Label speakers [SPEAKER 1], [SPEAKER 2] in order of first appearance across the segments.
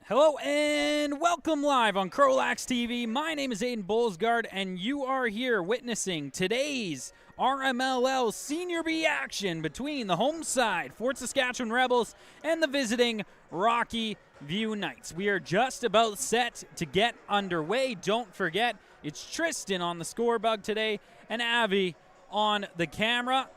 [SPEAKER 1] Hello and welcome live on CROW LAX TV. My name is Aiden Bolsgaard, and you are here witnessing today's RMLL Senior B action between the home side, Fort Saskatchewan Rebels, and the visiting Rockyview Knights. We are just about set to get underway. Don't forget, it's Tristan on the score bug today and Avi on the camera.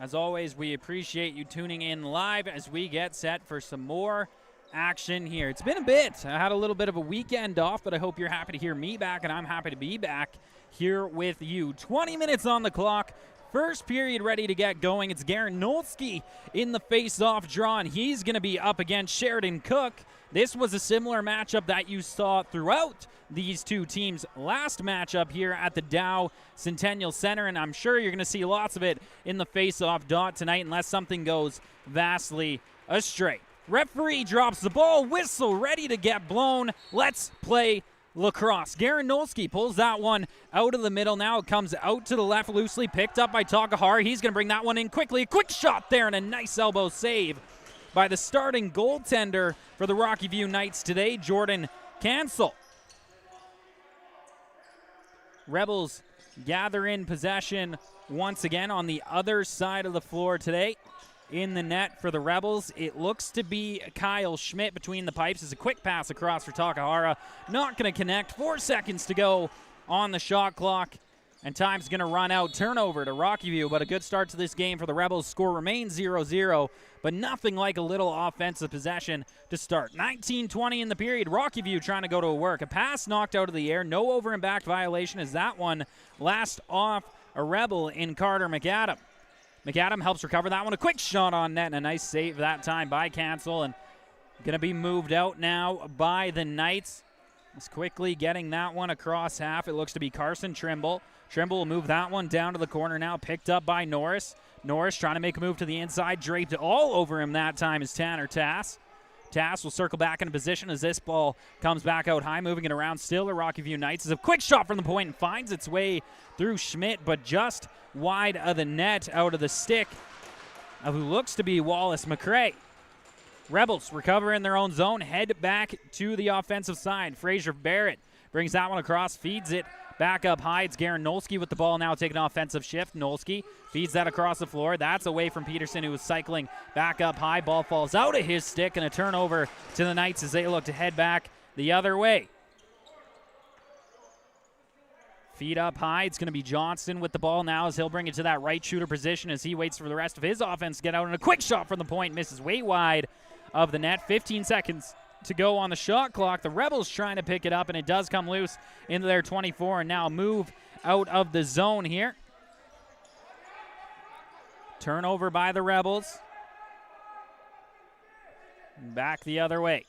[SPEAKER 1] As always, we appreciate you tuning in live as we get set for some more action here. It's been a bit. I had a little bit of a weekend off, but I hope you're happy to hear me back, and I'm happy to be back here with you. 20 minutes on the clock. First period ready to get going. It's Garanolski in the face-off draw, and he's going to be up against Sheridan Cook. This was a similar matchup that you saw throughout these two teams' last matchup here at the Dow Centennial Center, and I'm sure you're going to see lots of it in the face-off dot tonight unless something goes vastly astray. Referee drops the ball, whistle ready to get blown. Let's play lacrosse. Garanolski pulls that one out of the middle. Now it comes out to the left, loosely picked up by Takahara. He's going to bring that one in quickly. A quick shot there and a nice elbow save by the starting goaltender for the Rockyview Knights today, Jordan Cancel. Rebels gather in possession once again on the other side of the floor today. In the net for the Rebels, it looks to be Kyle Schmidt between the pipes. It's a quick pass across for Takahara. Not going to connect. 4 seconds to go on the shot clock, and time's going to run out. Turnover to Rockyview, but a good start to this game for the Rebels. Score remains 0-0, but nothing like a little offensive possession to start. 19-20 in the period. Rockyview trying to go to work. A pass knocked out of the air. No over and back violation as that one last off a Rebel in Carter McAdam. McAdam helps recover that one. A quick shot on net and a nice save that time by Cancel, and going to be moved out now by the Knights. Just quickly getting that one across half. It looks to be Carson Trimble. Trimble will move that one down to the corner now, picked up by Norris. Norris trying to make a move to the inside, draped all over him that time is Tanner Tass. Tass will circle back into position as this ball comes back out high, moving it around still. The Rockyview Knights is a quick shot from the point and finds its way through Schmidt, but just wide of the net, out of the stick of who looks to be Wallace McRae. Rebels recover in their own zone, head back to the offensive side. Fraser Barrett brings that one across, feeds it back up high. It's Garanolski with the ball now taking an offensive shift. Nolski feeds that across the floor. That's away from Peterson, who was cycling back up high. Ball falls out of his stick, and a turnover to the Knights as they look to head back the other way. Feet up high. It's going to be Johnston with the ball now as he'll bring it to that right shooter position as he waits for the rest of his offense to get out. And a quick shot from the point misses way wide of the net. 15 seconds to go on the shot clock. The Rebels trying to pick it up, and it does come loose into their 24, and now move out of the zone here. Turnover by the Rebels. Back the other way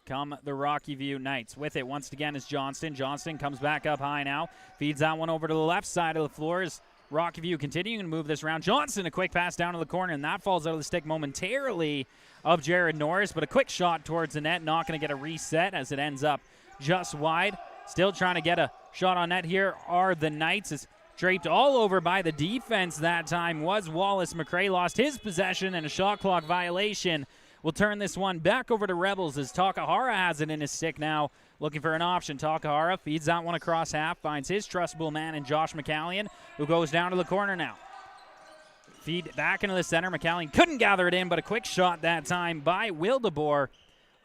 [SPEAKER 1] come the Rockyview Knights. With it once again is Johnston. Johnston comes back up high now. Feeds that one over to the left side of the floor as Rockyview continuing to move this around. Johnston, a quick pass down to the corner, and that falls out of the stick momentarily of Jared Norris, but a quick shot towards the net. Not going to get a reset as it ends up just wide. Still trying to get a shot on net here are the Knights. Is draped all over by the defense that time was Wallace McRae. Lost his possession, and a shot clock violation will turn this one back over to Rebels as Takahara has it in his stick now, looking for an option. Takahara feeds that one across half, finds his trustable man in Josh McCallion, who goes down to the corner now. Feed back into the center. McCallion couldn't gather it in, but a quick shot that time by Wildeboer,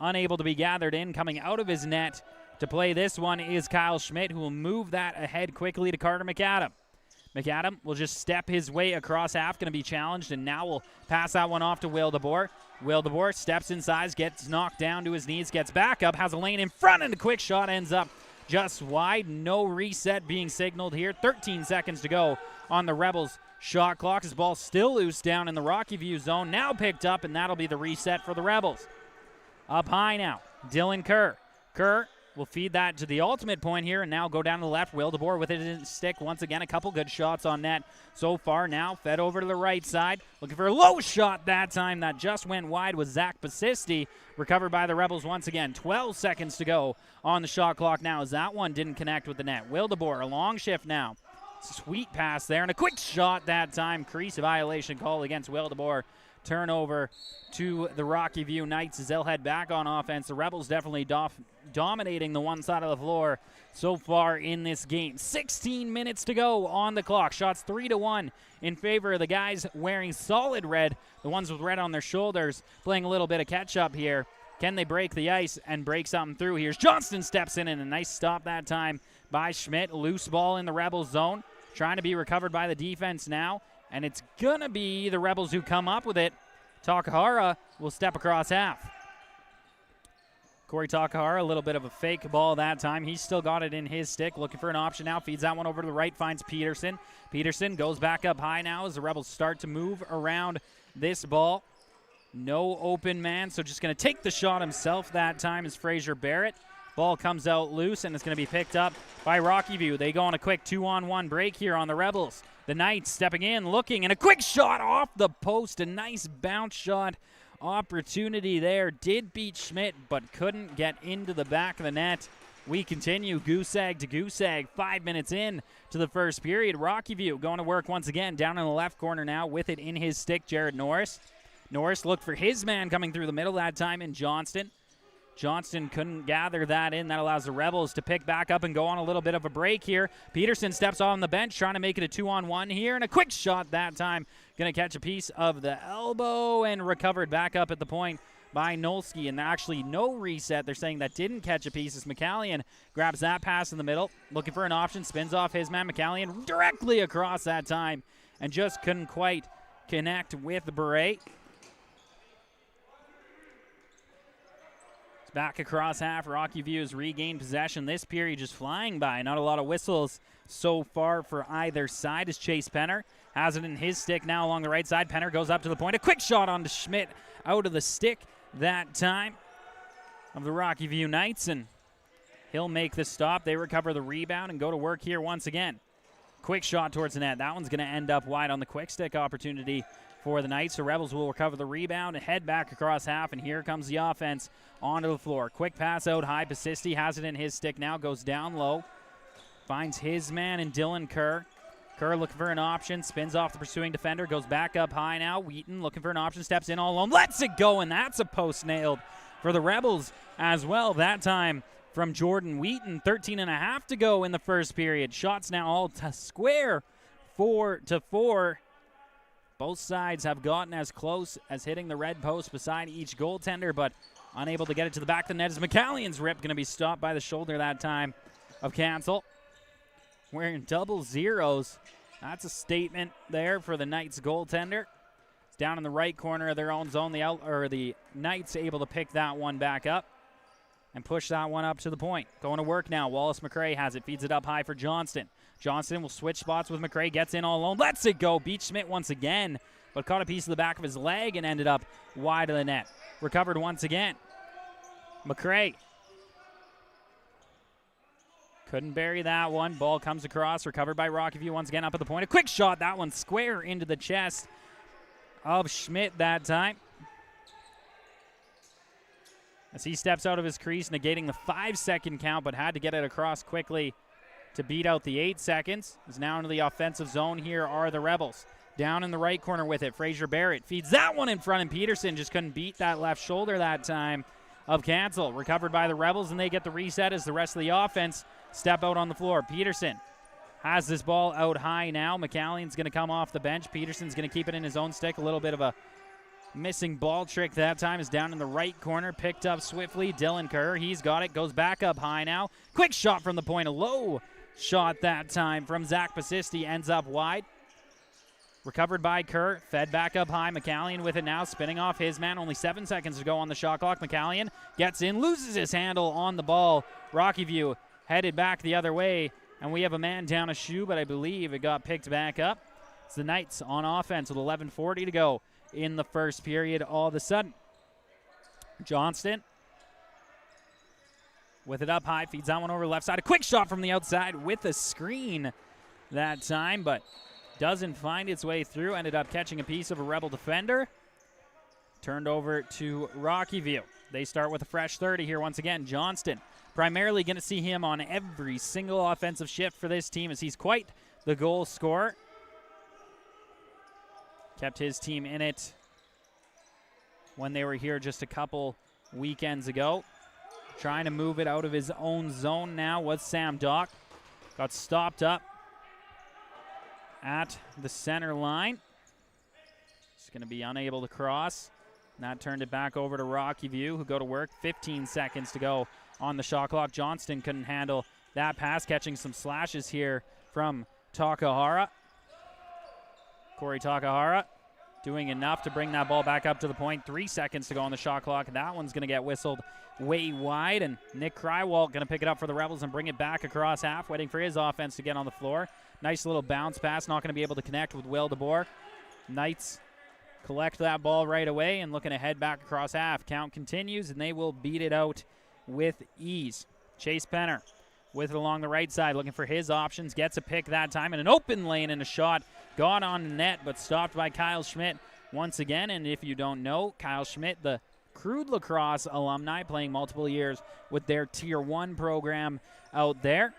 [SPEAKER 1] unable to be gathered in. Coming out of his net to play this one is Kyle Schmidt, who will move that ahead quickly to Carter McAdam. McAdam will just step his way across half, going to be challenged, and now will pass that one off to Wildeboer. Wildeboer steps inside, gets knocked down to his knees, gets back up, has a lane in front, and a quick shot ends up just wide. No reset being signaled here. 13 seconds to go on the Rebels shot clock. His ball still loose down in the Rockyview zone. Now picked up, and that'll be the reset for the Rebels. Up high now, Dylan Kerr. Kerr will feed that to the ultimate point here and now go down to the left. Wildeboer with it in his stick. Once again, a couple good shots on net so far. Now fed over to the right side. Looking for a low shot that time. That just went wide with Zach Pasisti. Recovered by the Rebels once again. 12 seconds to go on the shot clock now as that one didn't connect with the net. Wildeboer, a long shift now. Sweet pass there and a quick shot that time. Crease violation call against Wildeboer turnover to the Rockyview Knights as they'll head back on offense. The Rebels definitely dominating the one side of the floor so far in this game. 16 minutes to go on the clock. Shots 3-1 in favor of the guys wearing solid red, the ones with red on their shoulders, playing a little bit of catch-up here. Can they break the ice and break something through? Here's Johnston steps in, and a nice stop that time by Schmidt. Loose ball in the Rebels zone, trying to be recovered by the defense now, and it's going to be the Rebels who come up with it. Takahara will step across half. Corey Takahara, a little bit of a fake ball that time. He's still got it in his stick, looking for an option now. Feeds that one over to the right, finds Peterson. Peterson goes back up high now as the Rebels start to move around this ball. No open man, so just going to take the shot himself that time is Fraser Barrett. Ball comes out loose, and it's going to be picked up by Rockyview. They go on a quick 2-on-1 break here on the Rebels. The Knights stepping in, looking, and a quick shot off the post. A nice bounce shot opportunity there. Did beat Schmidt, but couldn't get into the back of the net. We continue goose egg to goose egg. 5 minutes in to the first period. Rockyview going to work once again down in the left corner now with it in his stick, Jared Norris. Norris looked for his man coming through the middle that time in Johnston. Johnston couldn't gather that in. That allows the Rebels to pick back up and go on a little bit of a break here. Peterson steps on the bench, trying to make it a 2-on-1 here, and a quick shot that time. Going to catch a piece of the elbow and recovered back up at the point by Nolsky. And actually no reset. They're saying that didn't catch a piece as McCallion grabs that pass in the middle, looking for an option, spins off his man. McCallion directly across that time and just couldn't quite connect with Beret. Back across half, Rockyview has regained possession. This period just flying by. Not a lot of whistles so far for either side as Chase Penner has it in his stick now along the right side. Penner goes up to the point. A quick shot onto Schmidt out of the stick that time of the Rockyview Knights, and he'll make the stop. They recover the rebound and go to work here once again. Quick shot towards the net. That one's going to end up wide on the quick stick opportunity for the Knights. The Rebels will recover the rebound and head back across half, and here comes the offense onto the floor. Quick pass out high. Pasisti has it in his stick now, goes down low, finds his man in Dylan Kerr. Kerr looking for an option, spins off the pursuing defender, goes back up high now. Wheaton looking for an option, steps in all alone, lets it go, and that's a post nailed for the Rebels as well. That time from Jordan Wheaton. 13.5 to go in the first period. Shots now all to square, 4-4. Both sides have gotten as close as hitting the red post beside each goaltender, but unable to get it to the back of the net as McCallion's rip going to be stopped by the shoulder that time of Cancel. Wearing double zeros. That's a statement there for the Knights goaltender. It's down in the right corner of their own zone. The Knights able to pick that one back up and push that one up to the point. Going to work now. Wallace McRae has it, feeds it up high for Johnston. Johnston will switch spots with McRae, gets in all alone, lets it go. Beat Schmidt once again, but caught a piece of the back of his leg and ended up wide of the net. Recovered once again. McRae couldn't bury that one. Ball comes across, recovered by Rockyview once again up at the point. A quick shot, that one square into the chest of Schmidt that time, as he steps out of his crease, negating the 5-second count, but had to get it across quickly to beat out the 8 seconds. Is now into the offensive zone. Here are the Rebels. Down in the right corner with it, Fraser Barrett feeds that one in front, and Peterson just couldn't beat that left shoulder that time of Cancel. Recovered by the Rebels, and they get the reset as the rest of the offense step out on the floor. Peterson has this ball out high now. McCallion's going to come off the bench. Peterson's going to keep it in his own stick. A little bit of a missing ball trick that time, is down in the right corner, picked up swiftly. Dylan Kerr, he's got it, goes back up high now. Quick shot from the point, a low shot that time from Zach Pasisti, ends up wide. Recovered by Kerr, fed back up high. McCallion with it now, spinning off his man. Only 7 seconds to go on the shot clock. McCallion gets in, loses his handle on the ball. Rockyview headed back the other way, and we have a man down a shoe, but I believe it got picked back up. It's the Knights on offense with 11:40 to go in the first period. All of a sudden, Johnston with it up high, feeds that one over the left side. A quick shot from the outside with a screen that time, but doesn't find its way through. Ended up catching a piece of a Rebel defender. Turned over to Rockyview. They start with a fresh 30 here once again. Johnston, primarily going to see him on every single offensive shift for this team, as he's quite the goal scorer. Kept his team in it when they were here just a couple weekends ago. Trying to move it out of his own zone now was Sam Dock. Got stopped up at the center line. He's going to be unable to cross. And that turned it back over to Rockyview, who go to work. 15 seconds to go on the shot clock. Johnston couldn't handle that pass, catching some slashes here from Takahara. Corey Takahara doing enough to bring that ball back up to the point. 3 seconds to go on the shot clock. That one's going to get whistled way wide, and Nick Krywalt going to pick it up for the Rebels and bring it back across half, waiting for his offense to get on the floor. Nice little bounce pass, not going to be able to connect with Will DeBoer. Knights collect that ball right away and looking to head back across half. Count continues, and they will beat it out with ease. Chase Penner with it along the right side, looking for his options. Gets a pick that time in an open lane, and a shot got on the net, but stopped by Kyle Schmidt once again. And if you don't know, Kyle Schmidt, the CROW Lacrosse alumni, playing multiple years with their Tier 1 program out there.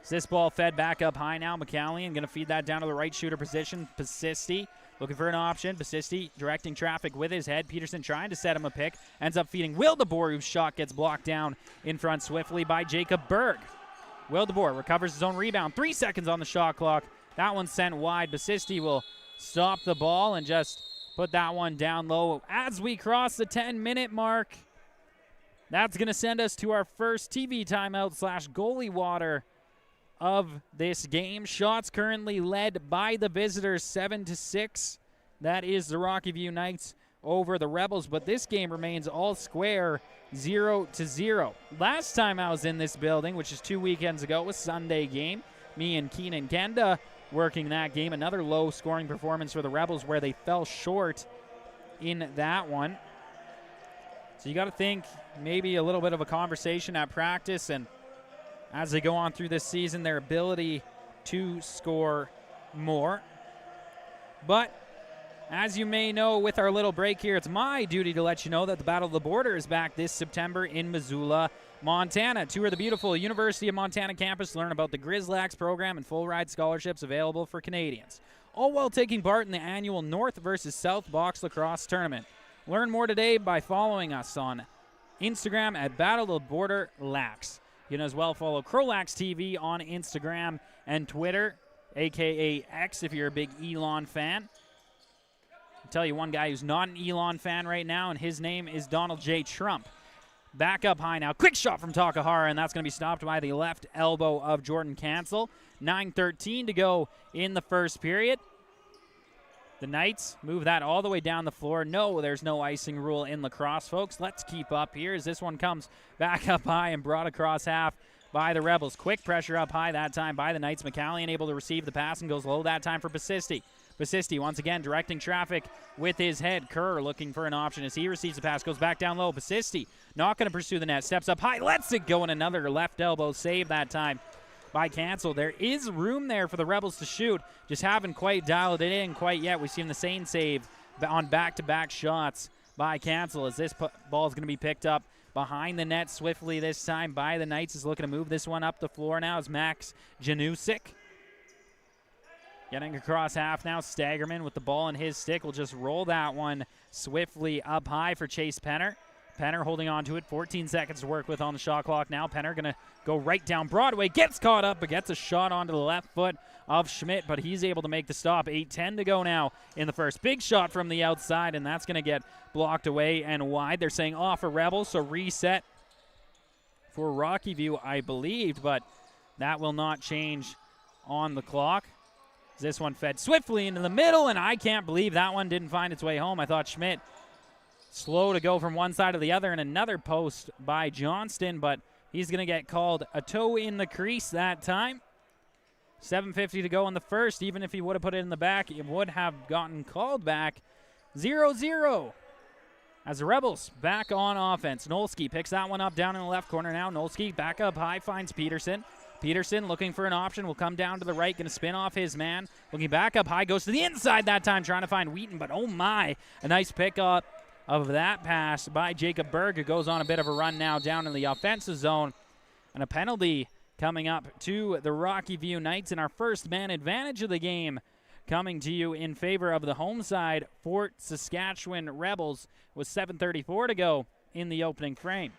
[SPEAKER 1] This ball fed back up high now. McCallion going to feed that down to the right shooter position. Pasisti looking for an option. Pasisti directing traffic with his head. Peterson trying to set him a pick. Ends up feeding Will DeBoer, whose shot gets blocked down in front swiftly by Jacob Berg. Will DeBoer recovers his own rebound. 3 seconds on the shot clock. That one's sent wide. Pasisti will stop the ball and just put that one down low as we cross the 10-minute mark. That's going to send us to our first TV timeout / goalie water of this game. Shots currently led by the visitors 7-6. That is the Rockyview Knights over the Rebels, but this game remains all square 0-0. Last time I was in this building, which is 2 weekends ago, was Sunday game. Me and Keenan Kenda working that game. Another low-scoring performance for the Rebels where they fell short in that one. So you got to think maybe a little bit of a conversation at practice, and as they go on through this season, their ability to score more. But as you may know, with our little break here, it's my duty to let you know that the Battle of the Border is back this September in Missoula, Montana. Tour the beautiful University of Montana campus to learn about the CROW LAX program and full-ride scholarships available for Canadians, all while taking part in the annual North versus South Box Lacrosse Tournament. Learn more today by following us on Instagram at Battle of the Border Lax. You can as well follow CROW LAX TV on Instagram and Twitter, a.k.a. X if you're a big Elon fan. I'll tell you one guy who's not an Elon fan right now, and his name is Donald J. Trump. Back up high now. Quick shot from Takahara, and that's going to be stopped by the left elbow of Jordan Cancel. 9:13 to go in the first period. The Knights move that all the way down the floor. No, there's no icing rule in lacrosse, folks. Let's keep up here as this one comes back up high and brought across half by the Rebels. Quick pressure up high that time by the Knights. McCallion able to receive the pass and goes low that time for Pasisti. Pasisti once again directing traffic with his head. Kerr looking for an option as he receives the pass. Goes back down low. Pasisti not going to pursue the net. Steps up high. Lets it go, and another left elbow save that time by Cancel. There is room there for the Rebels to shoot. Just haven't quite dialed it in quite yet. We've seen the same save on back-to-back shots by Cancel as this ball is going to be picked up behind the net swiftly this time by the Knights. Is looking to move this one up the floor now as Max Janusik. Getting across half now. Staggerman with the ball in his stick will just roll that one swiftly up high for Chase Penner. Penner holding on to it. 14 seconds to work with on the shot clock now. Penner going to go right down Broadway. Gets caught up, but gets a shot onto the left foot of Schmidt, but he's able to make the stop. 8:10 to go now in the first. Big shot from the outside, and that's going to get blocked away and wide. They're saying off a Rebel, so reset for Rockyview, I believe, but that will not change on the clock. This one fed swiftly into the middle, and I can't believe that one didn't find its way home. I thought Schmidt slow to go from one side to the other, and another post by Johnston, but he's going to get called a toe in the crease that time. 7:50 to go in the first. Even if he would have put it in the back, it would have gotten called back. 0-0 as the Rebels back on offense. Nolski picks that one up down in the left corner now. Nolski back up high, finds Peterson. Peterson looking for an option, will come down to the right, going to spin off his man. Looking back up high, goes to the inside that time, trying to find Wheaton, but oh my, a nice pickup of that pass by Jacob Berg, who goes on a bit of a run now down in the offensive zone. And a penalty coming up to the Rockyview Knights, and our first man advantage of the game coming to you in favor of the home side, Fort Saskatchewan Rebels, with 7:34 to go in the opening frame.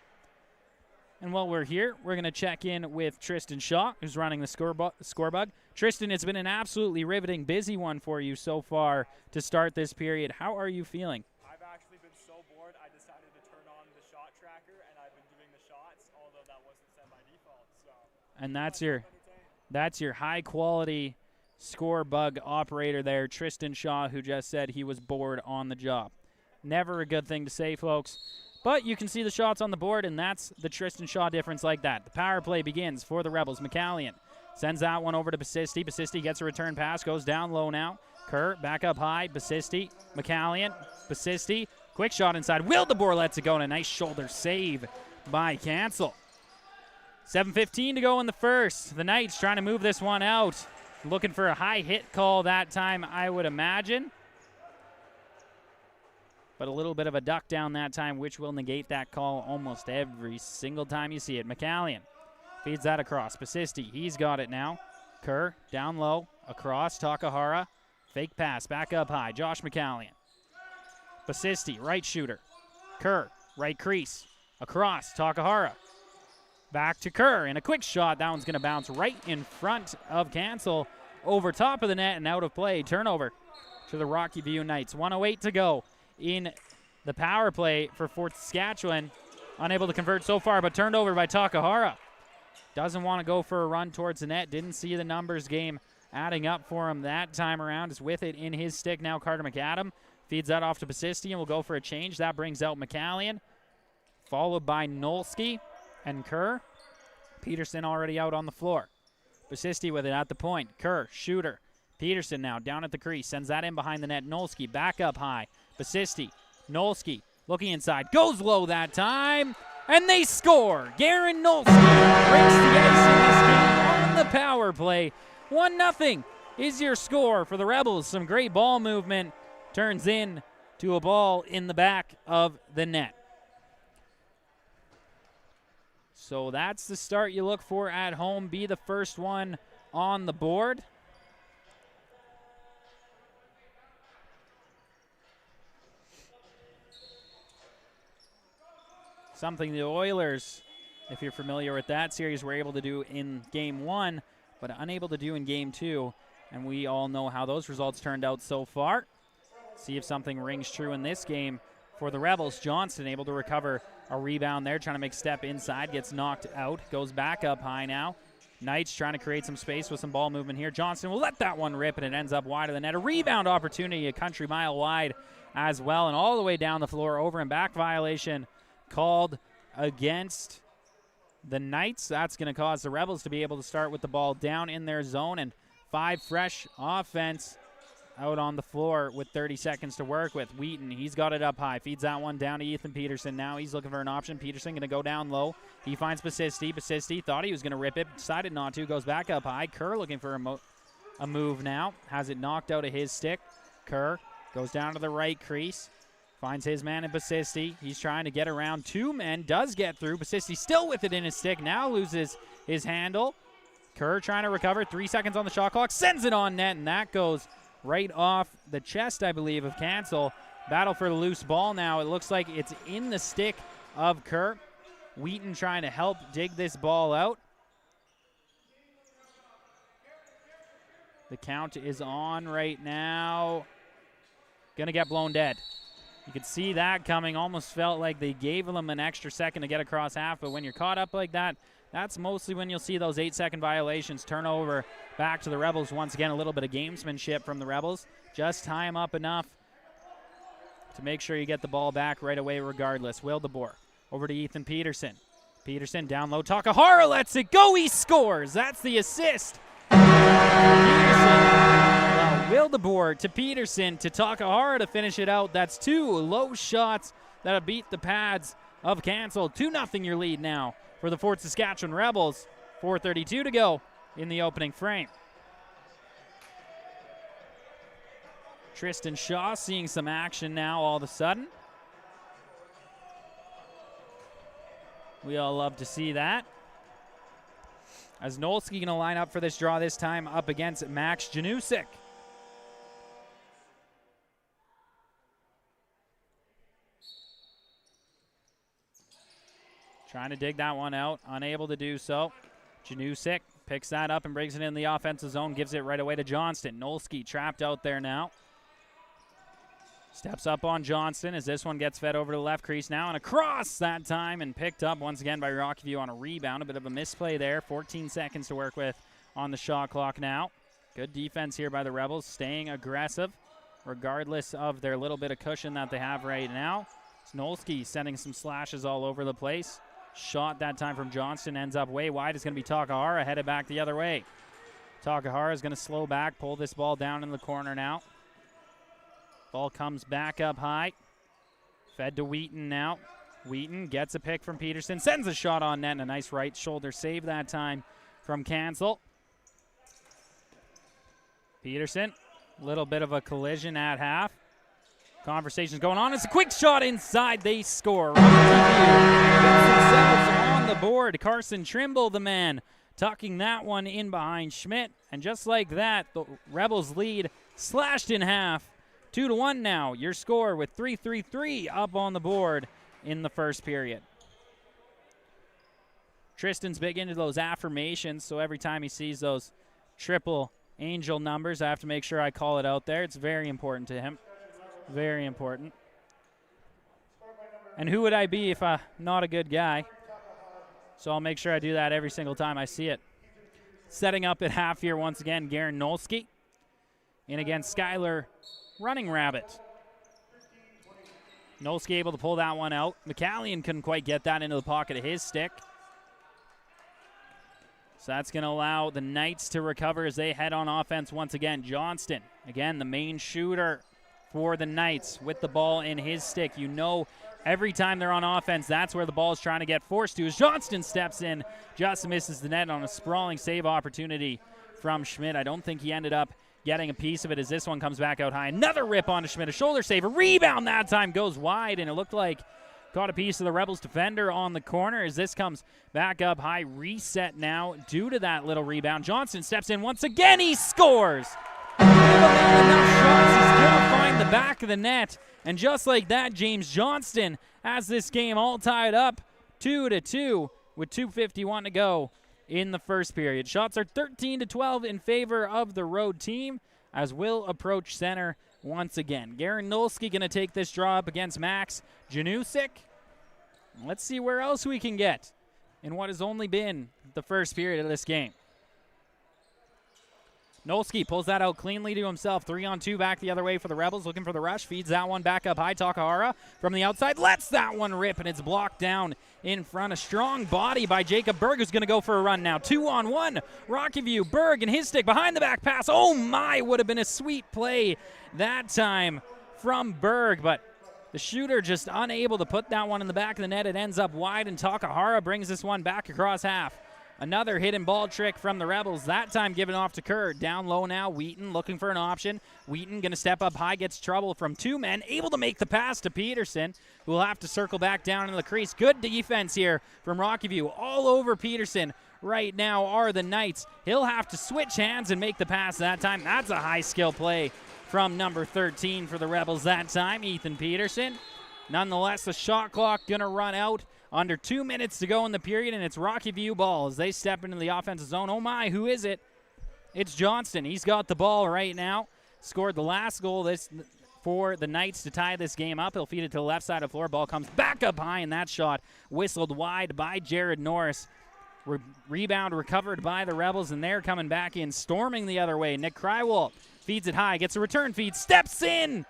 [SPEAKER 1] And while we're here, we're going to check in with Tristan Shaw, who's running the scorebug. Tristan, it's been an absolutely riveting, busy one for you so far to start this period. How are you feeling?
[SPEAKER 2] I've actually been so bored, I decided to turn on the shot tracker, and I've been doing the shots, although that wasn't set by default. So.
[SPEAKER 1] And that's your high-quality scorebug operator there, Tristan Shaw, who just said he was bored on the job. Never a good thing to say, folks. But you can see the shots on the board, and that's the Tristan Shaw difference like that. The power play begins for the Rebels. McCallion sends that one over to Basisti. Basisti gets a return pass, goes down low now. Kerr back up high. Basisti, McCallion, Basisti. Quick shot inside. Wildeboer lets it go, and a nice shoulder save by Cancel. 7:15 to go in the first. The Knights trying to move this one out. Looking for a high hit call that time, I would imagine. But a little bit of a duck down that time, which will negate that call almost every single time you see it. McCallion feeds that across. Basisti, he's got it now. Kerr down low, across. Takahara, fake pass, back up high. Josh McCallion. Basisti, right shooter. Kerr, right crease. Across, Takahara. Back to Kerr, and a quick shot. That one's going to bounce right in front of Cancel, over top of the net and out of play. Turnover to the Rockyview Knights. 1:08 to go in the power play for Fort Saskatchewan. Unable to convert so far, but turned over by Takahara. Doesn't want to go for a run towards the net. Didn't see the numbers game adding up for him that time around. Is with it in his stick now. Carter McAdam feeds that off to Basisti and will go for a change. That brings out McCallion, followed by Nolski and Kerr. Peterson already out on the floor. Basisti with it at the point. Kerr, shooter. Peterson now down at the crease. Sends that in behind the net. Nolski back up high. Basisti. Nolski looking inside. Goes low that time. And they score. Garen Nolski breaks the ice in this game on the power play. 1-0 is your score for the Rebels. Some great ball movement. Turns in to a ball in the back of the net. So that's the start you look for at home. Be the first one on the board. Something the Oilers, if you're familiar with that series, were able to do in Game 1, but unable to do in Game 2. And we all know how those results turned out so far. See if something rings true in this game for the Rebels. Johnston able to recover a rebound there, trying to make step inside, gets knocked out, goes back up high now. Knights trying to create some space with some ball movement here. Johnston will let that one rip, and it ends up wide of the net. A rebound opportunity, a country mile wide as well, and all the way down the floor. Over and back violation called against the Knights. That's going to cause the Rebels to be able to start with the ball down in their zone, and 5 fresh offense out on the floor with 30 seconds to work with. Wheaton, he's got it up high. Feeds that one down to Ethan Peterson. Now he's looking for an option. Peterson going to go down low. He finds Basisti. Basisti thought he was going to rip it. Decided not to. Goes back up high. Kerr looking for a move now. Has it knocked out of his stick. Kerr goes down to the right crease. Finds his man in Basisti. He's trying to get around 2 men. Does get through. Basisti still with it in his stick. Now loses his handle. Kerr trying to recover. 3 seconds on the shot clock. Sends it on net, and that goes right off the chest, I believe, of Cancel. Battle for the loose ball now. It looks like it's in the stick of Kerr. Wheaton trying to help dig this ball out. The count is on right now. Gonna get blown dead. You could see that coming. Almost felt like they gave them an extra second to get across half, but when you're caught up like that, that's mostly when you'll see those 8-second violations. Turnover back to the Rebels. Once again, a little bit of gamesmanship from the Rebels. Just tie them up enough to make sure you get the ball back right away regardless. Wildeboer over to Ethan Peterson. Peterson down low. Takahara lets it go. He scores. That's the assist. Wildeboer to Peterson to Takahara to finish it out. That's 2 low shots that have beat the pads of Cancel. 2-0 your lead now for the Fort Saskatchewan Rebels. 4:32 to go in the opening frame. Tristan Shaw seeing some action now all of a sudden. We all love to see that. As Nolski going to line up for this draw this time up against Max Janusik. Trying to dig that one out, unable to do so. Janusik picks that up and brings it in the offensive zone, gives it right away to Johnston. Nolski trapped out there now. Steps up on Johnston as this one gets fed over to the left crease now, and across that time and picked up once again by Rockyview on a rebound. A bit of a misplay there. 14 seconds to work with on the shot clock now. Good defense here by the Rebels, staying aggressive regardless of their little bit of cushion that they have right now. Nolski sending some slashes all over the place. Shot that time from Johnston ends up way wide. It's going to be Takahara headed back the other way. Takahara is going to slow back, pull this ball down in the corner now. Ball comes back up high. Fed to Wheaton now. Wheaton gets a pick from Peterson, sends a shot on net, and a nice right shoulder save that time from Cancel. Peterson, a little bit of a collision at half. Conversations going on. It's a quick shot inside. They score. On the board. Carson Trimble, the man, tucking that one in behind Schmidt. And just like that, the Rebels lead slashed in half. 2-1 now. Your score with 3-3-3 up on the board in the first period. Tristan's big into those affirmations, so every time he sees those triple angel numbers, I have to make sure I call it out there. It's very important to him. Very important. And who would I be if I'm not a good guy? So I'll make sure I do that every single time I see it. Setting up at half here once again, Garen Nolski. In against Skylar Running Rabbit. Nolski able to pull that one out. McCallion couldn't quite get that into the pocket of his stick. So that's going to allow the Knights to recover as they head on offense once again. Johnston, again, the main shooter for the Knights with the ball in his stick. You know every time they're on offense, that's where the ball is trying to get forced to. As Johnston steps in, just misses the net on a sprawling save opportunity from Schmidt. I don't think he ended up getting a piece of it as this one comes back out high. Another rip onto Schmidt, a shoulder save, a rebound that time goes wide, and it looked like caught a piece of the Rebels defender on the corner as this comes back up high. Reset now due to that little rebound. Johnston steps in once again. He scores. Enough shots. He's going to find the back of the net. And just like that, James Johnston has this game all tied up 2-2 with 2:51 to go in the first period. Shots are 13-12 in favor of the road team as we'll approach center once again. Garen Nolski going to take this draw up against Max Janusik. Let's see where else we can get in what has only been the first period of this game. Nolski pulls that out cleanly to himself. 3-on-2 back the other way for the Rebels, looking for the rush. Feeds that one back up high. Takahara from the outside lets that one rip, and it's blocked down in front. A strong body by Jacob Berg, who's going to go for a run now. 2-on-1. Rockyview, Berg and his stick behind the back pass. Oh my, would have been a sweet play that time from Berg, but the shooter just unable to put that one in the back of the net. It ends up wide, and Takahara brings this one back across half. Another hidden ball trick from the Rebels, that time given off to Kerr. Down low now, Wheaton looking for an option. Wheaton going to step up high, gets trouble from two men, able to make the pass to Peterson, who will have to circle back down into the crease. Good defense here from Rockyview. All over Peterson right now are the Knights. He'll have to switch hands and make the pass that time. That's a high skill play from number 13 for the Rebels that time, Ethan Peterson. Nonetheless, the shot clock going to run out. Under 2 minutes to go in the period, and it's Rockyview ball as they step into the offensive zone. Oh my, who is it? It's Johnston. He's got the ball right now. Scored the last goal for the Knights to tie this game up. He'll feed it to the left side of the floor. Ball comes back up high, and that shot whistled wide by Jared Norris. Rebound recovered by the Rebels, and they're coming back in, storming the other way. Nick Krywolf feeds it high, gets a return feed, steps in.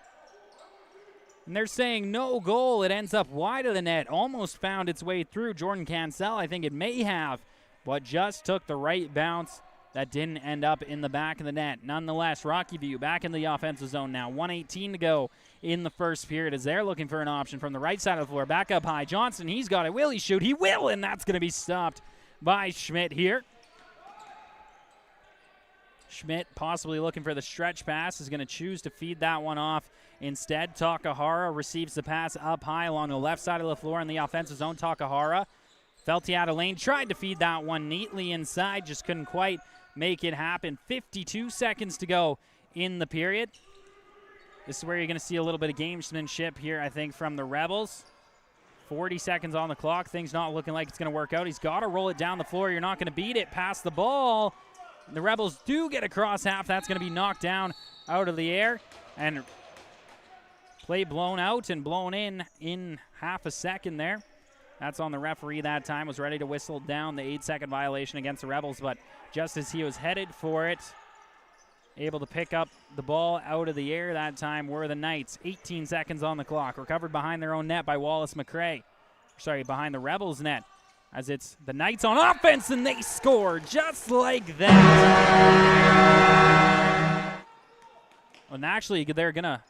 [SPEAKER 1] And they're saying no goal. It ends up wide of the net. Almost found its way through Jordan Cancel. I think it may have, but just took the right bounce. That didn't end up in the back of the net. Nonetheless, Rockyview back in the offensive zone now. 1:18 to go in the first period as they're looking for an option from the right side of the floor. Back up high. Johnson, he's got it. Will he shoot? He will, and that's going to be stopped by Schmidt here. Schmidt possibly looking for the stretch pass, is going to choose to feed that one off. Instead, Takahara receives the pass up high along the left side of the floor in the offensive zone. Takahara felt he had a lane, tried to feed that one neatly inside, just couldn't quite make it happen. 52 seconds to go in the period. This is where you're going to see a little bit of gamesmanship here, I think, from the Rebels. 40 seconds on the clock. Things not looking like it's going to work out. He's got to roll it down the floor. You're not going to beat it. Pass the ball. The Rebels do get across half. That's going to be knocked down out of the air. And play blown out and blown in half a second there. That's on the referee that time. Was ready to whistle down the 8-second violation against the Rebels, but just as he was headed for it, able to pick up the ball out of the air that time were the Knights. 18 seconds on the clock. Recovered behind their own net by Wallace McRae. Sorry, behind the Rebels' net. As it's the Knights on offense, and they score just like that. And actually, they're going to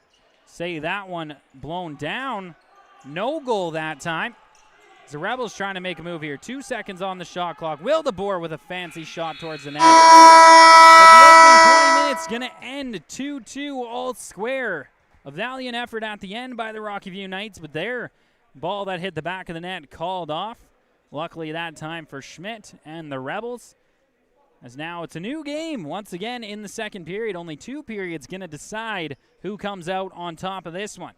[SPEAKER 1] say that one blown down. No goal that time. The Rebels trying to make a move here. 2 seconds on the shot clock. Will DeBoer with a fancy shot towards the net. But the opening 20 minutes going to end 2-2 all square. A valiant effort at the end by the Rockyview Knights, but their ball that hit the back of the net called off. Luckily that time for Schmidt and the Rebels. As now it's a new game once again in the second period. Only 2 periods going to decide who comes out on top of this one.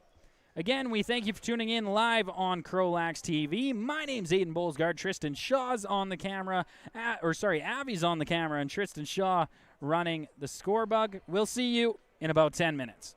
[SPEAKER 1] Again, we thank you for tuning in live on CROW LAX TV. My name's Aiden Bolsgaard. Tristan Shaw's on the camera. Avi's on the camera, and Tristan Shaw running the score bug. We'll see you in about 10 minutes.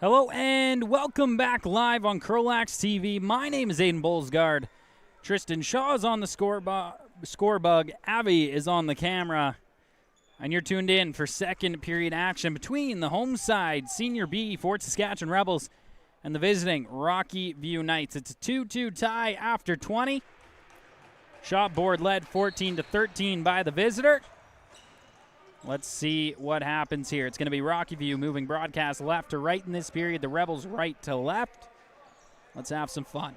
[SPEAKER 1] Hello and welcome back live on CROW LAX TV. My name is Aiden Bolsgaard. Tristan Shaw is on the scorebug. Avi is on the camera. And you're tuned in for second period action between the home side, Senior B, Fort Saskatchewan Rebels, and the visiting Rockyview Knights. It's a 2-2 tie after 20. Shot board led 14-13 by the visitor. Let's see what happens here. It's going to be Rockyview moving broadcast left to right in this period. The Rebels right to left. Let's have some fun.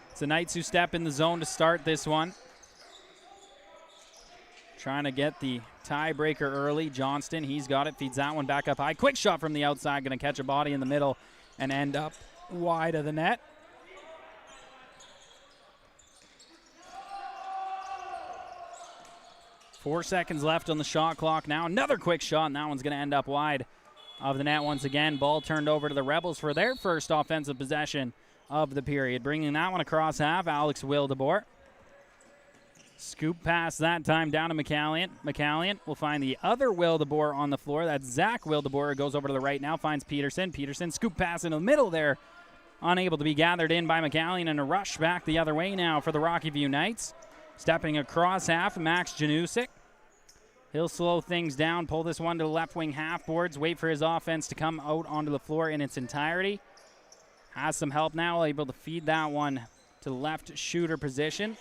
[SPEAKER 1] It's the Knights who step in the zone to start this one. Trying to get the tiebreaker early. Johnston, he's got it. Feeds that one back up high. Quick shot from the outside. Going to catch a body in the middle and end up wide of the net. Four seconds left on the shot clock now. Another quick shot, and that one's going to end up wide of the net once again. Ball turned over to the Rebels for their first offensive possession of the period. Bringing that one across half, Alex Wildeboer. Scoop pass that time down to McCallion. McCallion will find the other Wildeboer on the floor. That's Zach Wildeboer. Goes over to the right now, finds Peterson. Peterson, scoop pass in the middle there. Unable to be gathered in by McCallion, and a rush back the other way now for the Rockyview Knights. Stepping across half, Max Janusik. He'll slow things down, pull this one to the left wing half boards, wait for his offense to come out onto the floor in its entirety. Has some help now, able to feed that one to the left shooter position.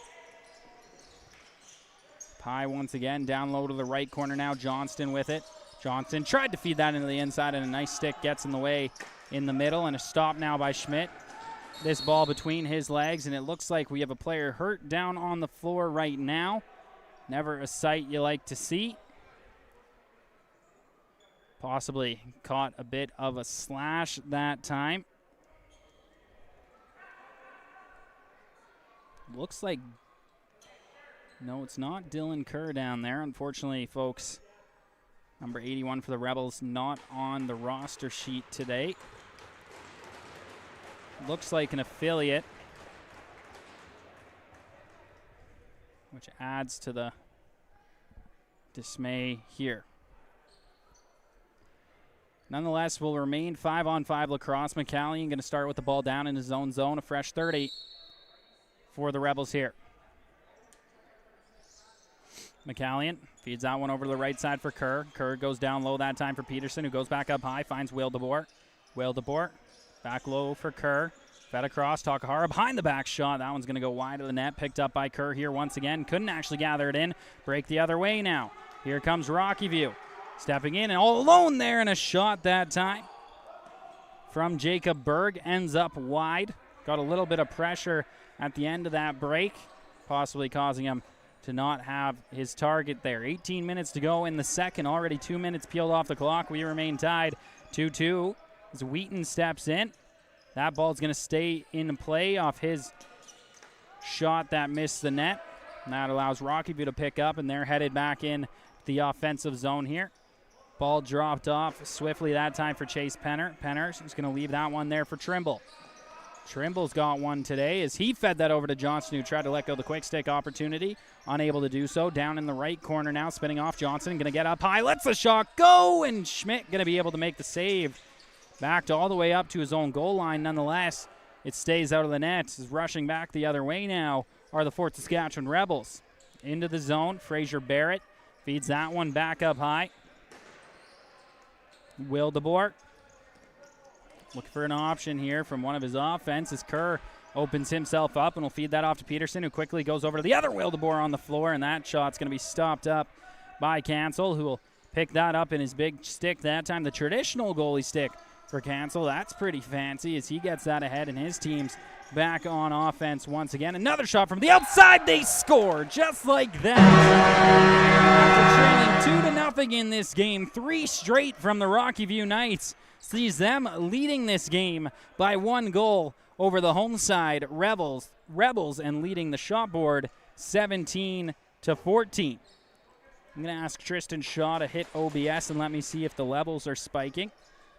[SPEAKER 1] Pye once again down low to the right corner now. Johnston with it. Johnston tried to feed that into the inside, and a nice stick gets in the way in the middle, and a stop now by Schmidt. This ball between his legs, and it looks like we have a player hurt down on the floor right now. Never a sight you like to see. Possibly caught a bit of a slash that time. Looks like, no, it's not Dylan Kerr down there. Unfortunately, folks, number 81 for the Rebels not on the roster sheet today. Looks like an affiliate, which adds to the dismay here. Nonetheless, will remain 5-on-5 lacrosse. McCallion going to start with the ball down in his own zone. A fresh 30 for the Rebels here. McCallion feeds that one over to the right side for Kerr. Kerr goes down low that time for Peterson, who goes back up high, finds Wildeboer. Wildeboer back low for Kerr. Fed across, Takahara behind the back shot. That one's going to go wide of the net. Picked up by Kerr here once again. Couldn't actually gather it in. Break the other way now. Here comes Rockyview. Stepping in and all alone there, and a shot that time from Jacob Berg. Ends up wide. Got a little bit of pressure at the end of that break, possibly causing him to not have his target there. 18 minutes to go in the second. Already 2 minutes peeled off the clock. We remain tied 2-2 as Wheaton steps in. That ball's going to stay in play off his shot that missed the net. And that allows Rockyview to pick up, and they're headed back in the offensive zone here. Ball dropped off swiftly that time for Chase Penner. Penner is going to leave that one there for Trimble. Trimble's got one today as he fed that over to Johnson, who tried to let go of the quick stick opportunity. Unable to do so. Down in the right corner now, spinning off Johnson. Going to get up high. Lets the shot go, and Schmidt going to be able to make the save. Backed all the way up to his own goal line. Nonetheless, it stays out of the net. Is rushing back the other way now are the Fort Saskatchewan Rebels. Into the zone, Fraser Barrett feeds that one back up high. Wildeboer looking for an option here from one of his offenses. Kerr opens himself up and will feed that off to Peterson, who quickly goes over to the other Wildeboer on the floor, and that shot's going to be stopped up by Cancel, who will pick that up in his big stick that time. The traditional goalie stick for Cancel. That's pretty fancy as he gets that ahead, and his team's back on offense once again. Another shot from the outside. They score just like that. After trailing 2-0 in this game, 3 straight from the Rockyview Knights sees them leading this game by 1 goal over the home side Rebels, and leading the shot board 17-14. I'm going to ask Tristan Shaw to hit OBS and let me see if the levels are spiking.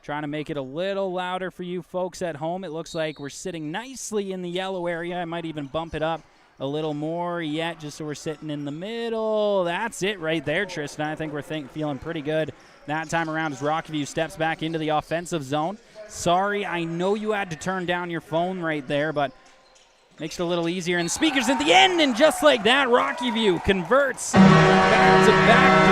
[SPEAKER 1] Trying to make it a little louder for you folks at home. It looks like we're sitting nicely in the yellow area. I might even bump it up a little more yet just so we're sitting in the middle. That's it right there, Tristan. I think we're feeling pretty good that time around as Rockyview steps back into the offensive zone. Sorry, I know you had to turn down your phone right there, but makes it a little easier. And the speakers at the end, and just like that, Rockyview converts back-to-back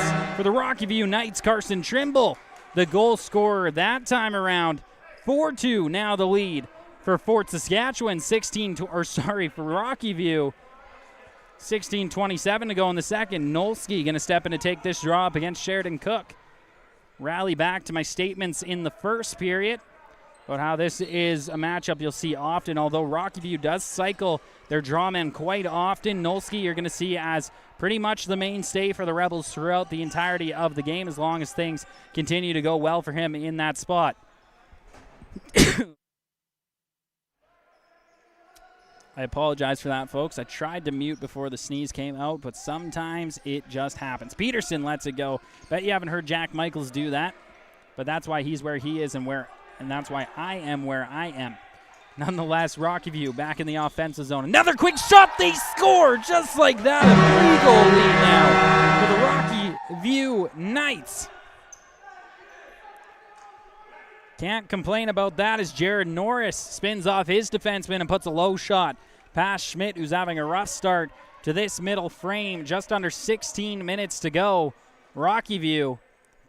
[SPEAKER 1] possessions for the Rockyview Knights. Carson Trimble, the goal scorer that time around. 4-2 now the lead for Fort Saskatchewan. For Rockyview. 16:27 to go in the second. Nolsky going to step in to take this draw up against Sheridan Cook. Rally back to my statements in the first period about how this is a matchup you'll see often. Although Rockyview does cycle their draw men quite often, Nolsky you're going to see as pretty much the mainstay for the Rebels throughout the entirety of the game, as long as things continue to go well for him in that spot. I apologize for that, folks. I tried to mute before the sneeze came out, but sometimes it just happens. Peterson lets it go. Bet you haven't heard Jack Michaels do that, but that's why he's where he is and that's why I am where I am. Nonetheless, Rockyview back in the offensive zone. Another quick shot. They score just like that. A 3-goal lead now for the Rockyview Knights. Can't complain about that as Jared Norris spins off his defenseman and puts a low shot past Schmidt, who's having a rough start to this middle frame. Just under 16 minutes to go. Rockyview,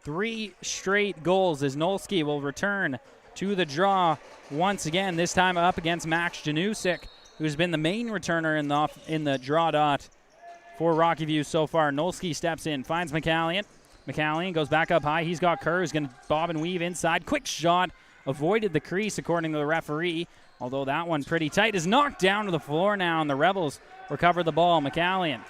[SPEAKER 1] 3 straight goals as Nolsky will return to the draw once again, this time up against Max Janusik, who's been the main returner in the draw dot for Rockyview so far. Nolsky steps in, finds McCallion. McCallion goes back up high. He's got Kerr, who's going to bob and weave inside. Quick shot, avoided the crease according to the referee, although that one pretty tight. Is knocked down to the floor now, and the Rebels recover the ball. McCallion,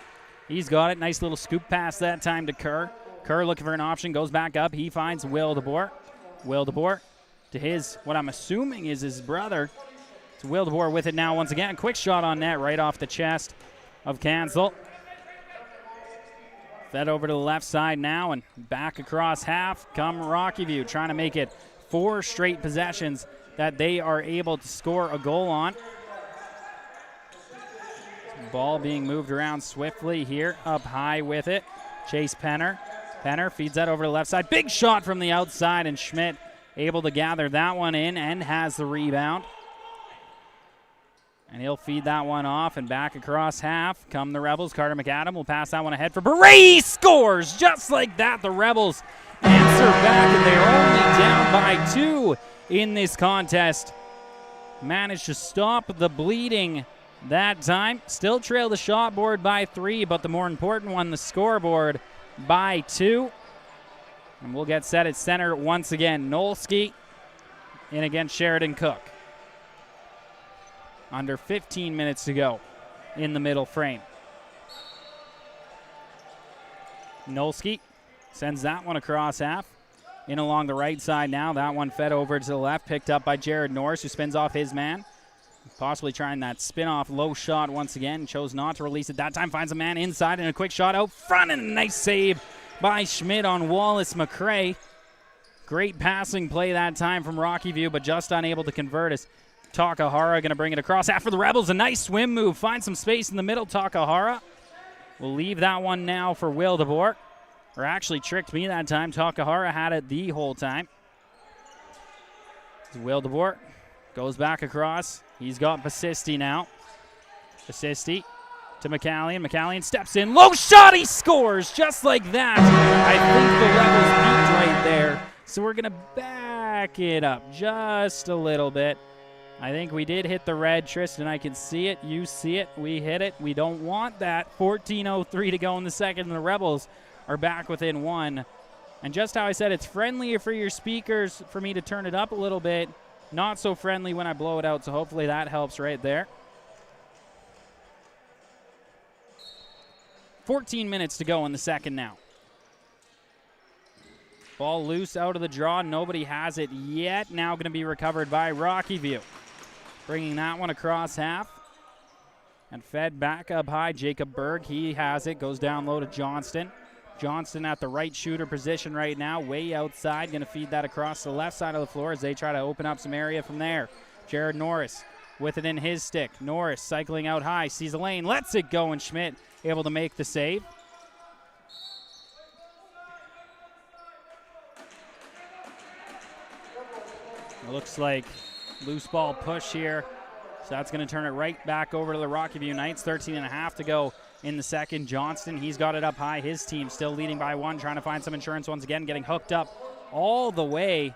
[SPEAKER 1] he's got it. Nice little scoop pass that time to Kerr. Kerr looking for an option, goes back up. He finds Will DeBoer. Will DeBoer to his, what I'm assuming is his brother. It's Will DeBoer with it now once again. Quick shot on net right off the chest of Cancel. Fed over to the left side now and back across half come Rockyview, trying to make it 4 straight possessions that they are able to score a goal on. Ball being moved around swiftly here, up high with it. Chase Penner. Penner feeds that over to the left side. Big shot from the outside, and Schmidt able to gather that one in and has the rebound. And he'll feed that one off, and back across half come the Rebels. Carter McAdam will pass that one ahead for Beret. He scores just like that. The Rebels answer back, and they're only down by 2 in this contest. Managed to stop the bleeding that time. Still trail the shot board by 3, but the more important one, the scoreboard, by 2. And we'll get set at center once again. Nolsky in against Sheridan Cook. Under 15 minutes to go in the middle frame. Nolsky sends that one across half. In along the right side now. That one fed over to the left, picked up by Jared Norris, who spins off his man. Possibly trying that spin-off low shot once again. Chose not to release it that time. Finds a man inside and a quick shot out front, and a nice save by Schmidt on Wallace McCrae. Great passing play that time from Rockyview, but just unable to convert as Takahara going to bring it across. After the Rebels, a nice swim move. Finds some space in the middle. Takahara will leave that one now for Will DeBoer. Or actually tricked me that time. Takahara had it the whole time. Will DeBoer goes back across. He's got Basisti now. Basisti to McCallion. McCallion steps in. Low shot. He scores just like that. I think the Rebels beat right there. So we're going to back it up just a little bit. I think we did hit the red. Tristan, I can see it. You see it. We hit it. We don't want that. 14:03 to go in the second, and the Rebels are back within 1. And just how I said, it's friendlier for your speakers for me to turn it up a little bit. Not so friendly when I blow it out, so hopefully that helps right there. 14 minutes to go in the second now. Ball loose out of the draw. Nobody has it yet. Now going to be recovered by Rockyview. Bringing that one across half. And fed back up high. Jacob Berg, he has it. Goes down low to Johnston. Johnston at the right shooter position right now. Way outside. Going to feed that across the left side of the floor as they try to open up some area from there. Jared Norris with it in his stick. Norris cycling out high. Sees a lane. Lets it go, and Schmidt able to make the save. Looks like loose ball push here. So that's going to turn it right back over to the Rockyview Knights. 13.5 to go in the second. Johnston, he's got it up high. His team still leading by 1, trying to find some insurance once again, getting hooked up all the way.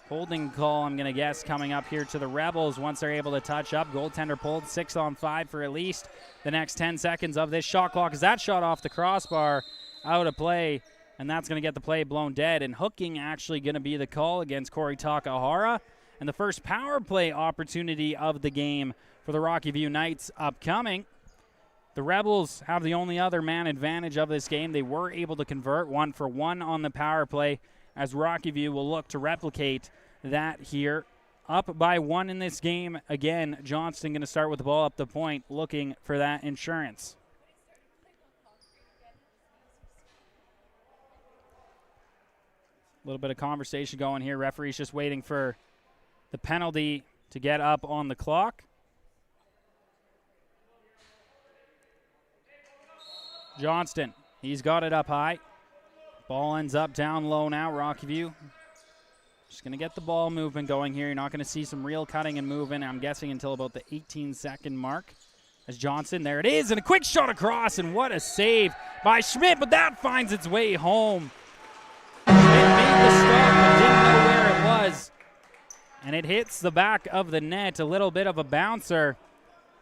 [SPEAKER 1] Holding call, I'm going to guess, coming up here to the Rebels once they're able to touch up. Goaltender pulled 6-on-5 for at least the next 10 seconds of this shot clock. As that shot off the crossbar, out of play, and that's going to get the play blown dead. And hooking actually going to be the call against Corey Takahara. And the first power play opportunity of the game for the Rockyview Knights upcoming. The Rebels have the only other man advantage of this game. They were able to convert 1-for-1 on the power play, as Rockyview will look to replicate that here. Up by 1 in this game. Again, Johnston going to start with the ball up the point, looking for that insurance. A little bit of conversation going here. Referee's just waiting for the penalty to get up on the clock. Johnston, he's got it up high. Ball ends up down low now. Rockyview just going to get the ball movement going here. You're not going to see some real cutting and moving, I'm guessing, until about the 18-second mark. As Johnson, there it is, and a quick shot across, and what a save by Schmidt, but that finds its way home. Schmidt made the stop, but didn't know where it was. And it hits the back of the net, a little bit of a bouncer.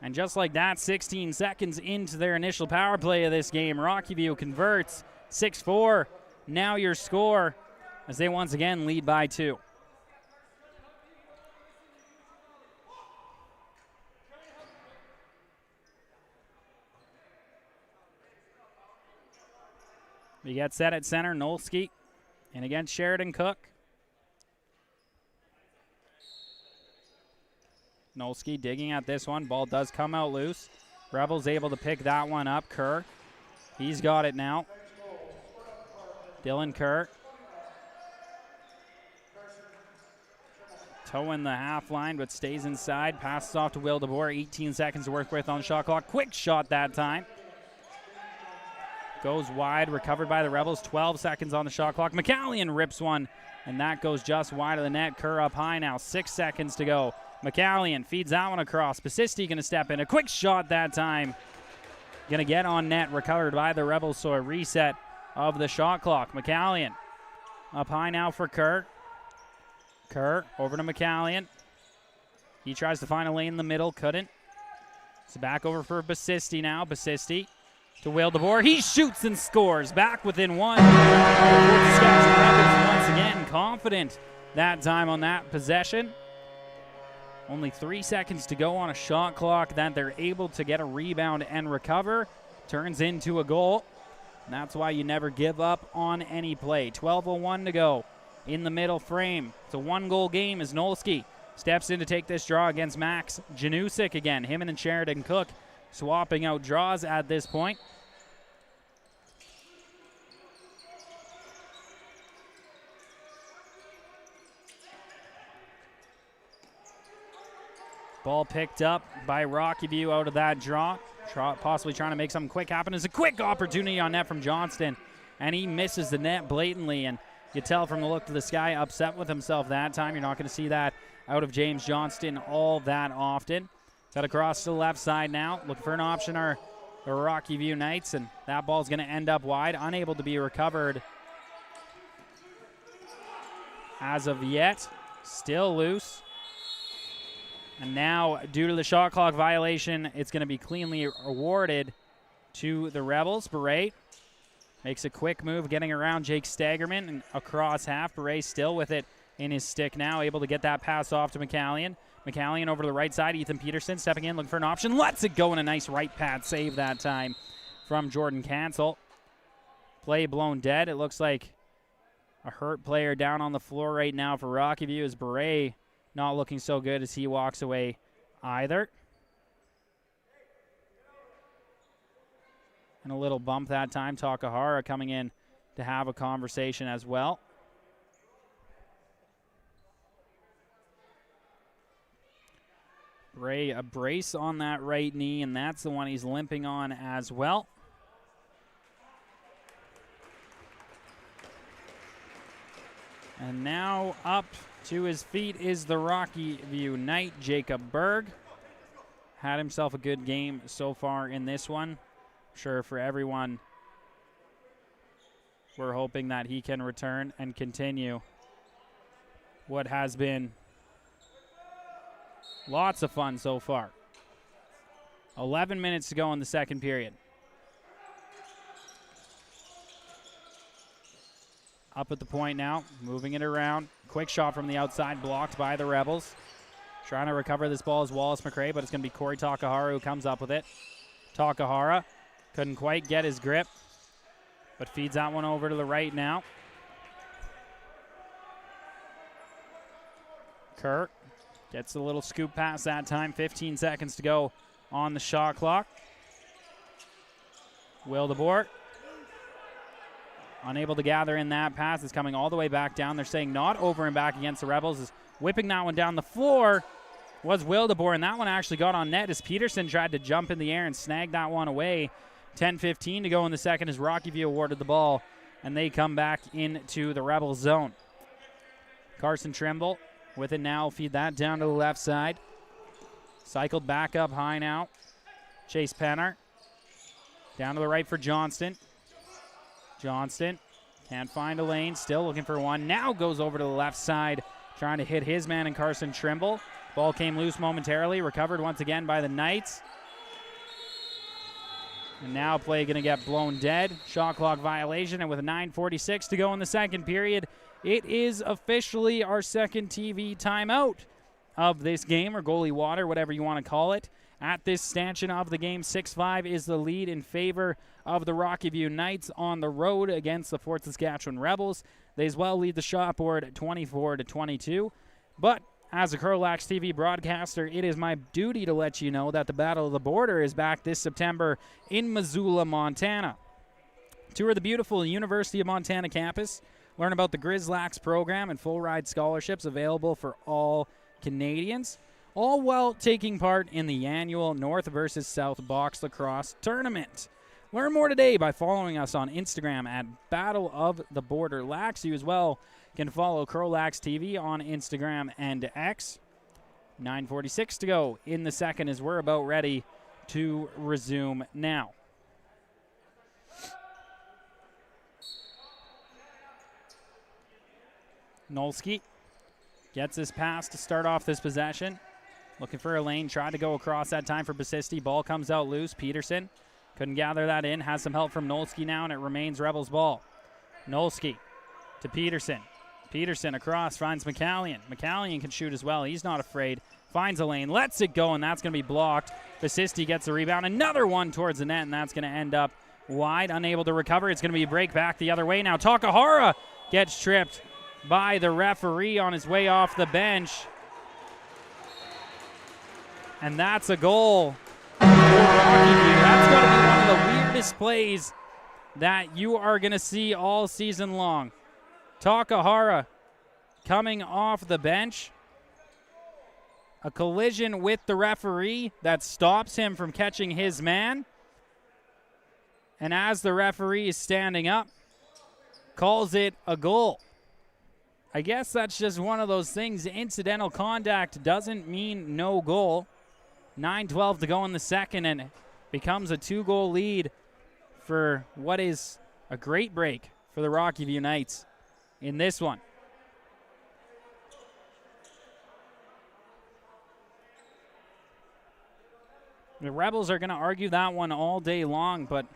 [SPEAKER 1] And just like that, 16 seconds into their initial power play of this game, Rockyview converts 6-4. Now your score, as they once again lead by 2. We get set at center, Nolsky, and against Sheridan Cook. Nolsky digging at this one. Ball does come out loose. Rebels able to pick that one up. Kerr, he's got it now. Dylan Kerr. Towing the half line, but stays inside. Passes off to Will DeBoer. 18 seconds to work with on the shot clock. Quick shot that time. Goes wide, recovered by the Rebels. 12 seconds on the shot clock. McCallion rips one, and that goes just wide of the net. Kerr up high now. 6 seconds to go. McCallion feeds that one across. Basisti going to step in. A quick shot that time. Going to get on net, recovered by the Rebels, so a reset of the shot clock. McCallion up high now for Kerr. Kerr over to McCallion. He tries to find a lane in the middle, couldn't. It's back over for Basisti now. Basisti to Will DeBoer. He shoots and scores. Back within 1. Saskatchewan Rebels once again confident that time on that possession. Only 3 seconds to go on a shot clock that they're able to get a rebound and recover. Turns into a goal. And that's why you never give up on any play. 12:01 to go in the middle frame. It's a 1-goal game as Nolsky steps in to take this draw against Max Janusik again. Him and Sheridan Cook swapping out draws at this point. Ball picked up by Rockyview out of that draw. Possibly trying to make something quick happen. It's a quick opportunity on net from Johnston, and he misses the net blatantly. And you tell from the look of this guy upset with himself that time. You're not going to see that out of James Johnston all that often. Cut across to the left side now. Looking for an option are the Rockyview Knights, and that ball's going to end up wide. Unable to be recovered as of yet. Still loose. And now, due to the shot clock violation, it's going to be cleanly awarded to the Rebels. Beret makes a quick move, getting around Jake Staggerman and across half. Beret still with it in his stick now, able to get that pass off to McCallion. McCallion over to the right side. Ethan Peterson stepping in, looking for an option. Lets it go, and a nice right pad save that time from Jordan Cancel. Play blown dead. It looks like a hurt player down on the floor right now for Rockyview as Beret not looking so good as he walks away either. And a little bump that time. Takahara coming in to have a conversation as well. Bray, a brace on that right knee, and that's the one he's limping on as well. And now up To his feet is the Rockyview Knight, Jacob Berg. Had himself a good game so far in this one. I'm sure for everyone, we're hoping that he can return and continue what has been lots of fun so far. 11 minutes to go in the second period. Up at the point now, moving it around. Quick shot from the outside, blocked by the Rebels. Trying to recover this ball is Wallace McRae, but it's going to be Corey Takahara who comes up with it. Takahara couldn't quite get his grip, but feeds that one over to the right now. Kirk gets a little scoop pass that time. 15 seconds to go on the shot clock. Will DeBoer unable to gather in that pass. It's coming all the way back down. They're saying not over and back against the Rebels. Is whipping that one down the floor was Will DeBoer, and that one actually got on net as Peterson tried to jump in the air and snag that one away. 10-15 to go in the second as Rockyview awarded the ball, and they come back into the Rebels zone. Carson Trimble with it now. Feed that down to the left side. Cycled back up high now. Chase Penner. Down to the right for Johnston. Johnston can't find a lane. Still looking for one. Now goes over to the left side, trying to hit his man in Carson Trimble. Ball came loose momentarily. Recovered once again by the Knights. And now play going to get blown dead. Shot clock violation, and with 9:46 to go in the second period, it is officially our second TV timeout of this game, or goalie water, whatever you want to call it. At this stanchion of the game, 6-5 is the lead in favor of the Rockyview Knights on the road against the Fort Saskatchewan Rebels. They as well lead the shot board at 24-22. But as a CROW LAX TV broadcaster, it is my duty to let you know that the Battle of the Border is back this September in Missoula, Montana. Tour the beautiful University of Montana campus. Learn about the Grizz Lax program and full ride scholarships available for all Canadians, all while taking part in the annual North versus South Box Lacrosse Tournament. Learn more today by following us on Instagram at Battle of the Border Lax. You as well can follow CROW LAX TV on Instagram and X. 9:46 to go in the second as we're about ready to resume now. Nolsky gets his pass to start off this possession. Looking for a lane, tried to go across that time for Basisti. Ball comes out loose. Peterson couldn't gather that in. Has some help from Nolsky now, and it remains Rebels ball. Nolsky to Peterson. Peterson across, finds McCallion. McCallion can shoot as well. He's not afraid. Finds a lane, lets it go, and that's going to be blocked. Basisti gets the rebound. Another one towards the net, and that's going to end up wide. Unable to recover. It's going to be a break back the other way now. Takahara gets tripped by the referee on his way off the bench. And that's a goal for Rockyview. That's got to be one of the weirdest plays that you are going to see all season long. Takahara coming off the bench. A collision with the referee that stops him from catching his man. And as the referee is standing up, calls it a goal. I guess that's just one of those things. Incidental contact doesn't mean no goal. 9:12 to go in the second, and it becomes a 2-goal lead for what is a great break for the Rockyview Knights in this one. The Rebels are going to argue that one all day long, but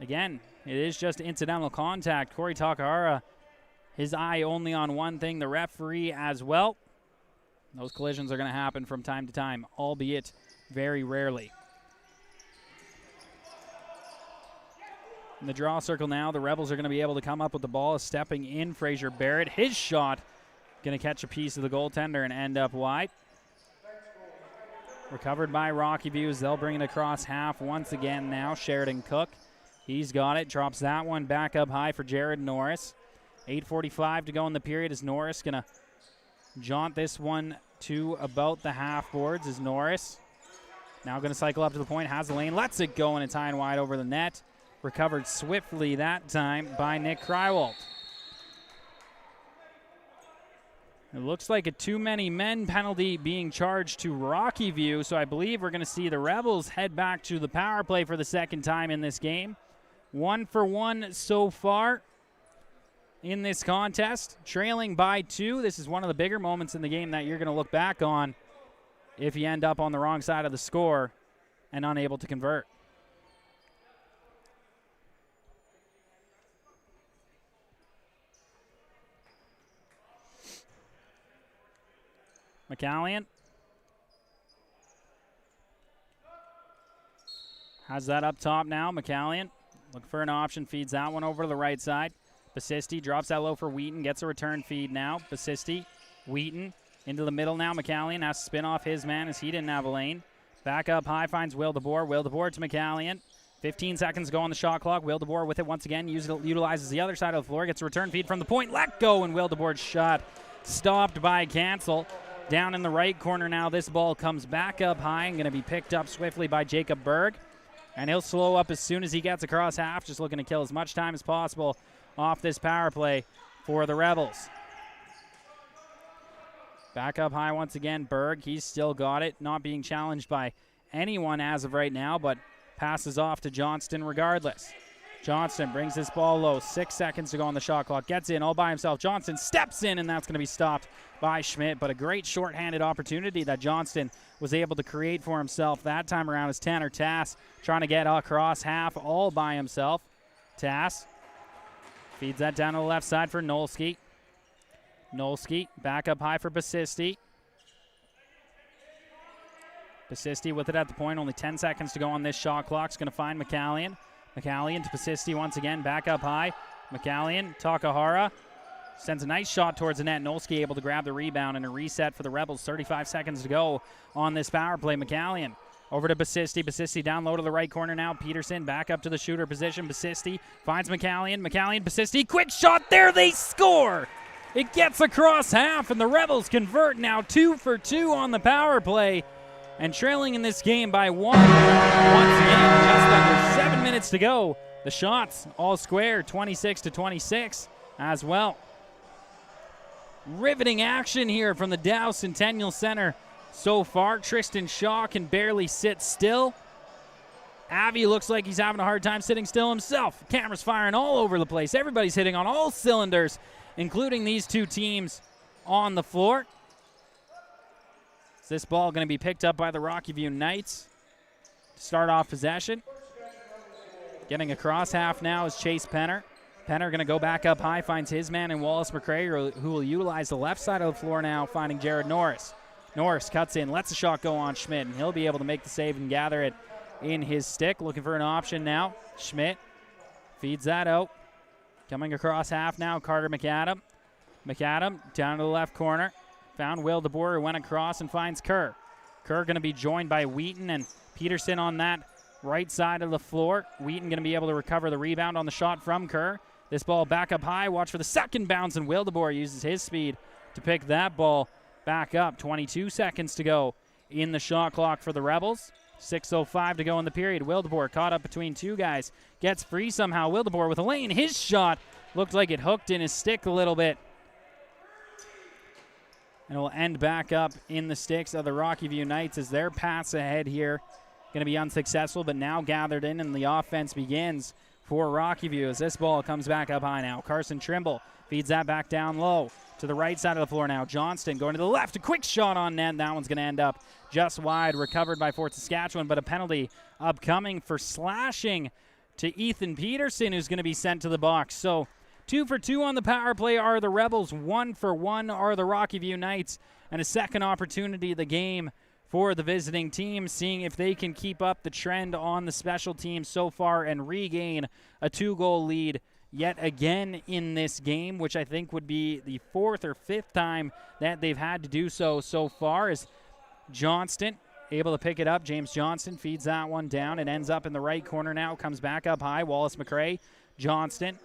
[SPEAKER 1] again, it is just incidental contact. Corey Takahara, his eye only on one thing, the referee as well. Those collisions are going to happen from time to time, albeit very rarely. In the draw circle now, the Rebels are going to be able to come up with the ball. Stepping in, Fraser Barrett. His shot going to catch a piece of the goaltender and end up wide. Recovered by Rockyview as they'll bring it across half once again now. Sheridan Cook, he's got it. Drops that one back up high for Jared Norris. 8:45 to go in the period as Norris going to jaunt this one to about the half boards as Norris now going to cycle up to the point, has the lane, lets it go, and it's high and wide over the net. Recovered swiftly that time by Nick Krywald. It looks like a too many men penalty being charged to Rockyview, so I believe we're going to see the Rebels head back to the power play for the second time in this game. 1 for 1 so far in this contest, trailing by 2. This is one of the bigger moments in the game that you're going to look back on if you end up on the wrong side of the score and unable to convert. McCallion has that up top now. McCallion looking for an option, feeds that one over to the right side. Basisti drops that low for Wheaton, gets a return feed now. Basisti, Wheaton into the middle now. McCallion has to spin off his man as he didn't have a lane. Back up high, finds Will DeBoer. Will DeBoer to McCallion. 15 seconds to go on the shot clock. Will DeBoer with it once again. Utilizes the other side of the floor. Gets a return feed from the point. Let go, and Will DeBoer's shot stopped by Cancel. Down in the right corner now, this ball comes back up high and going to be picked up swiftly by Jacob Berg. And he'll slow up as soon as he gets across half, just looking to kill as much time as possible off this power play for the Rebels. Back up high once again, Berg. He's still got it, not being challenged by anyone as of right now, but passes off to Johnston regardless. Johnston brings this ball low. 6 seconds to go on the shot clock. Gets in all by himself. Johnston steps in, and that's going to be stopped by Schmidt. But a great shorthanded opportunity that Johnston was able to create for himself that time around is Tanner Tass trying to get across half all by himself. Tass feeds that down to the left side for Nolski. Nolski back up high for Basisti. Basisti with it at the point. Only 10 seconds to go on this shot clock. Is going to find McCallion. McCallion to Basisti once again, back up high. McCallion, Takahara sends a nice shot towards the net. Nolski able to grab the rebound and a reset for the Rebels. 35 seconds to go on this power play. McCallion over to Basisti. Basisti down low to the right corner now. Peterson back up to the shooter position. Basisti finds McCallion. McCallion, Basisti, quick shot there. They score. It gets across half, and the Rebels convert now 2 for 2 on the power play. And trailing in this game by 1. Once again, just under 7 minutes to go. The shots all square, 26-26 as well. Riveting action here from the Dow Centennial Center so far. Tristan Shaw can barely sit still. Avi looks like he's having a hard time sitting still himself. Cameras firing all over the place. Everybody's hitting on all cylinders, including these two teams on the floor. This ball going to be picked up by the Rockyview Knights to start off possession. Getting across half now is Chase Penner. Penner going to go back up high, finds his man in Wallace McCrae, who will utilize the left side of the floor now, finding Jared Norris. Norris cuts in, lets the shot go on Schmidt, and he'll be able to make the save and gather it in his stick. Looking for an option now. Schmidt feeds that out. Coming across half now, Carter McAdam. McAdam down to the left corner. Found Will DeBoer, who went across and finds Kerr. Kerr going to be joined by Wheaton and Peterson on that right side of the floor. Wheaton going to be able to recover the rebound on the shot from Kerr. This ball back up high. Watch for the second bounce, and Will DeBoer uses his speed to pick that ball back up. 22 seconds to go in the shot clock for the Rebels. 6:05 to go in the period. Will DeBoer caught up between two guys. Gets free somehow. Will DeBoer with a lane. His shot looked like it hooked in his stick a little bit. And it will end back up in the sticks of the Rockyview Knights as their pass ahead here going to be unsuccessful, but now gathered in, and the offense begins for Rockyview as this ball comes back up high now. Carson Trimble feeds that back down low to the right side of the floor now. Johnston going to the left. A quick shot on net. That one's going to end up just wide. Recovered by Fort Saskatchewan, but a penalty upcoming for slashing to Ethan Peterson, who's going to be sent to the box. So 2 for 2 on the power play are the Rebels. 1 for 1 are the Rockyview Knights. And a second opportunity of the game for the visiting team, seeing if they can keep up the trend on the special teams so far and regain a 2-goal lead yet again in this game, which I think would be the 4th or 5th time that they've had to do so far. As Johnston able to pick it up. James Johnston feeds that one down. It ends up in the right corner now. Comes back up high. Wallace McCrae. Johnston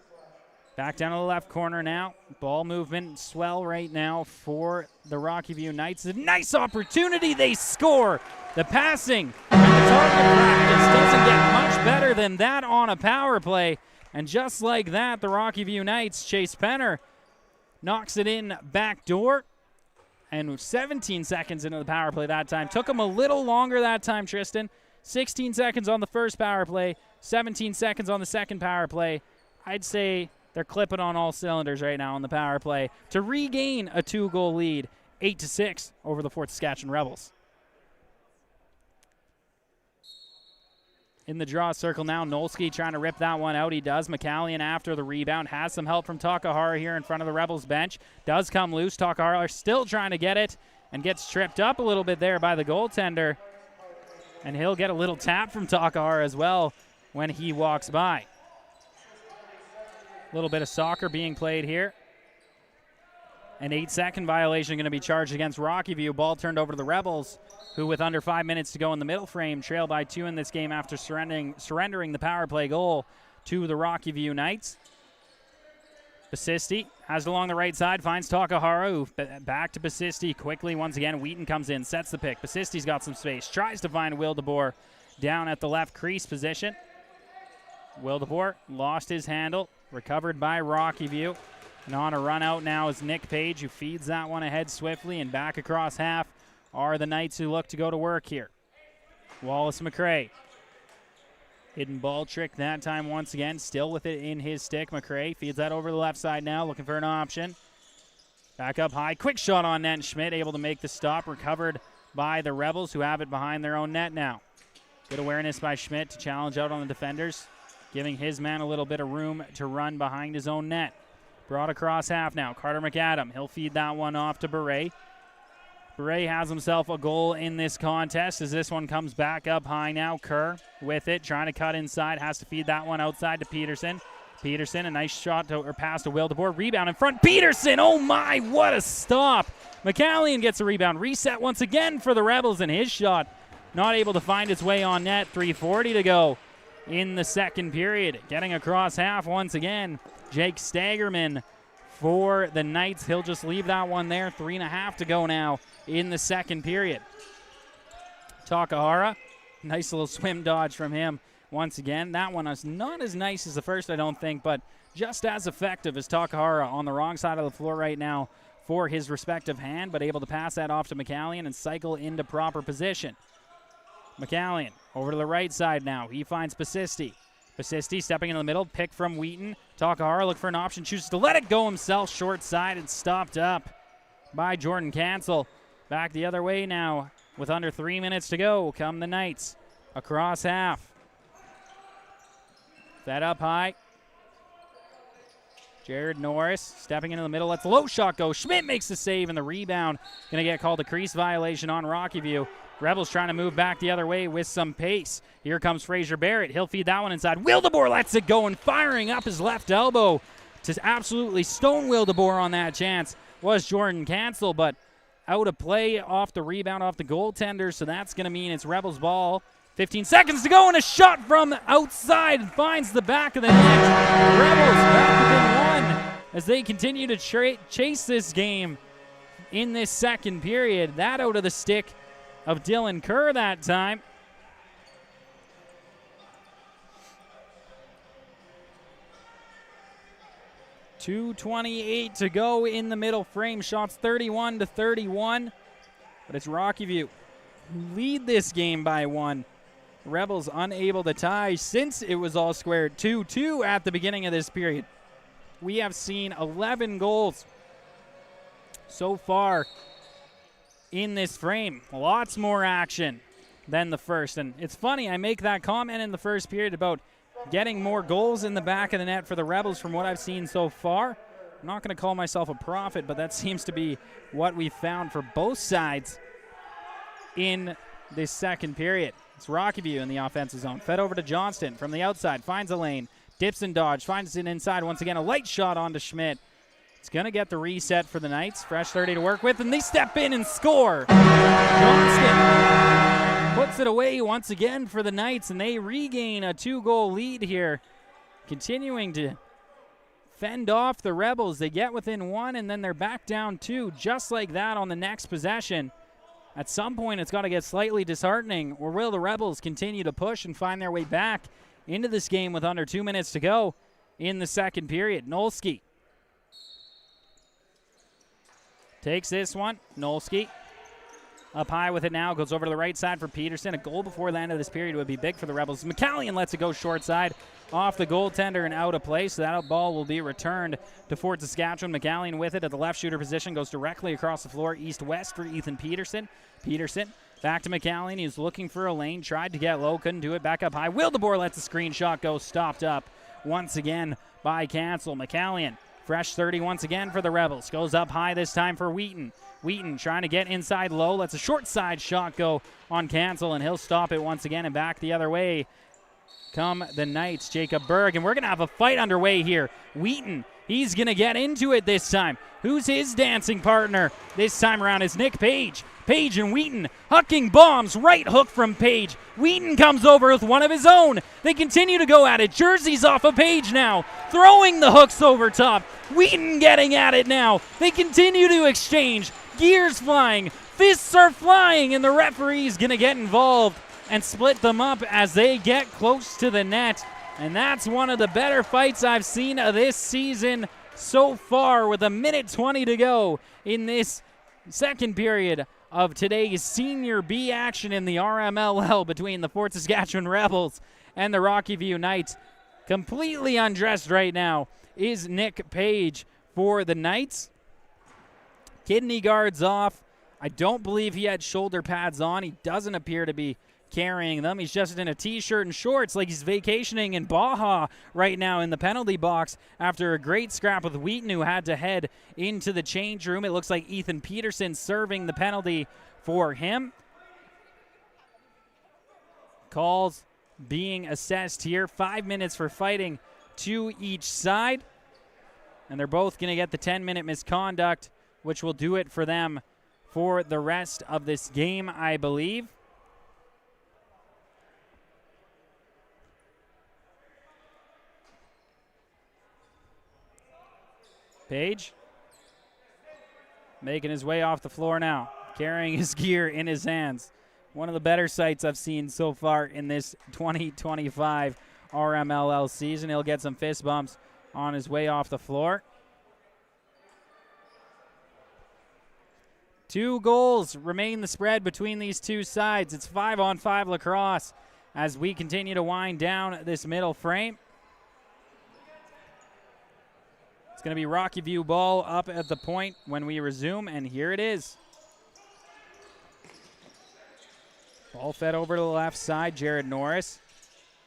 [SPEAKER 1] back down to the left corner now. Ball movement swell right now for the Rockyview Knights. A nice opportunity. They score. The passing and the target practice doesn't get much better than that on a power play. And just like that, the Rockyview Knights, Chase Penner knocks it in back door. And 17 seconds into the power play that time. Took him a little longer that time, Tristan. 16 seconds on the first power play, 17 seconds on the second power play. I'd say they're clipping on all cylinders right now on the power play to regain a 2-goal lead, 8-6 over the Fort Saskatchewan Rebels. In the draw circle now, Nolski trying to rip that one out. He does. McCallion after the rebound. Has some help from Takahara here in front of the Rebels bench. Does come loose. Takahara still trying to get it and gets tripped up a little bit there by the goaltender. And he'll get a little tap from Takahara as well when he walks by. A little bit of soccer being played here. An 8-second violation going to be charged against Rockyview. Ball turned over to the Rebels, who with under 5 minutes to go in the middle frame, trail by 2 in this game after surrendering the power play goal to the Rockyview Knights. Basisti has it along the right side, finds Takahara, who back to Basisti quickly once again. Wheaton comes in, sets the pick. Basisti's got some space, tries to find Wildeboer down at the left crease position. Wildeboer lost his handle, recovered by Rockyview. And on a run out now is Nick Page, who feeds that one ahead swiftly, and back across half are the Knights who look to go to work here. Wallace McRae. Hidden ball trick that time once again, still with it in his stick. McRae feeds that over the left side now, looking for an option. Back up high, quick shot on net, and Schmidt able to make the stop, recovered by the Rebels, who have it behind their own net now. Good awareness by Schmidt to challenge out on the defenders, giving his man a little bit of room to run behind his own net. Brought across half now. Carter McAdam. He'll feed that one off to Beret. Beret has himself a goal in this contest as this one comes back up high now. Kerr with it, trying to cut inside. Has to feed that one outside to Peterson. Peterson, a nice shot or pass to Wildeboer. Rebound in front. Peterson, oh my, what a stop. McCallion gets a rebound. Reset once again for the Rebels, and his shot not able to find its way on net. 3:40 to go in the second period. Getting across half once again. Jake Stagerman for the Knights. He'll just leave that one there. 3.5 to go now in the second period. Takahara, nice little swim dodge from him once again. That one is not as nice as the first, I don't think, but just as effective as Takahara on the wrong side of the floor right now for his respective hand, but able to pass that off to McCallion and cycle into proper position. McCallion over to the right side now. He finds Basisti. Basisti stepping in the middle, pick from Wheaton. Takahara look for an option, chooses to let it go himself, short side, and stopped up by Jordan Cancel. Back the other way now with under 3 minutes to go. Come the Knights across half. That up high. Jared Norris stepping into the middle, lets the low shot go. Schmidt makes the save, and the rebound going to get called a crease violation on Rockyview. Rebels trying to move back the other way with some pace. Here comes Fraser Barrett. He'll feed that one inside. Wildeboer lets it go, and firing up his left elbow to absolutely stone Wildeboer on that chance was Jordan Cancel, but out of play off the rebound off the goaltender, so that's going to mean it's Rebels ball. 15 seconds to go, and a shot from outside finds the back of the net. Rebels back within one as they continue to chase this game in this second period. That out of the stick of Dylan Kerr that time. .228 to go in the middle frame. Shots 31-31, but it's Rockyview who lead this game by one. Rebels unable to tie since it was all squared 2-2 at the beginning of this period. We have seen 11 goals so far in this frame. Lots more action than the first. And it's funny, I make that comment in the first period about getting more goals in the back of the net for the Rebels from what I've seen so far. I'm not going to call myself a prophet, but that seems to be what we've found for both sides in this second period. It's Rockyview in the offensive zone. Fed over to Johnston from the outside. Finds a lane. Dips and dodge. Finds it inside. Once again, a light shot onto Schmidt. It's going to get the reset for the Knights. Fresh 30 to work with, and they step in and score. Johnston puts it away once again for the Knights, and they regain a 2-goal lead here. Continuing to fend off the Rebels. They get within one, and then they're back down 2, just like that on the next possession. At some point, it's got to get slightly disheartening, or will the Rebels continue to push and find their way back into this game with under 2 minutes to go in the second period? Nolski takes this one. Nolski up high with it now. Goes over to the right side for Peterson. A goal before the end of this period would be big for the Rebels. McCallion lets it go short side off the goaltender and out of play. So that ball will be returned to Fort Saskatchewan. McCallion with it at the left shooter position. Goes directly across the floor east-west for Ethan Peterson. Peterson back to McCallion. He's looking for a lane. Tried to get low. Couldn't do it. Back up high. Wildeboer lets the screen shot go. Stopped up once again by Cancel. McCallion, fresh 30 once again for the Rebels. Goes up high this time for Wheaton. Wheaton trying to get inside low. Lets a short side shot go on Cancel, and he'll stop it once again. And back the other way come the Knights. Jacob Berg. And we're going to have a fight underway here. Wheaton, he's going to get into it this time. Who's his dancing partner this time around is Nick Page. Page and Wheaton hucking bombs. Right hook from Page. Wheaton comes over with one of his own. They continue to go at it. Jersey's off of Page now. Throwing the hooks over top. Wheaton getting at it now. They continue to exchange. Gears flying. Fists are flying. And the referee's going to get involved and split them up as they get close to the net. And that's one of the better fights I've seen of this season so far, with a minute 20 to go in this second period of today's Senior B action in the RMLL between the Fort Saskatchewan Rebels and the Rockyview Knights. Completely undressed right now is Nick Page for the Knights. Kidney guards off. I don't believe he had shoulder pads on. He doesn't appear to be carrying them. He's just in a t-shirt and shorts, like he's vacationing in Baja right now in the penalty box after a great scrap with Wheaton, who had to head into the change room. It looks like Ethan Peterson serving the penalty for him. Calls being assessed here. 5 minutes for fighting to each side. And they're both going to get the 10-minute misconduct, which will do it for them for the rest of this game, I believe. Page making his way off the floor now, carrying his gear in his hands. One of the better sights I've seen so far in this 2025 RMLL season. He'll get some fist bumps on his way off the floor. 2 goals remain the spread between these two sides. It's 5-on-5 lacrosse as we continue to wind down this middle frame. It's going to be Rockyview ball up at the point when we resume, and here it is. Ball fed over to the left side. Jared Norris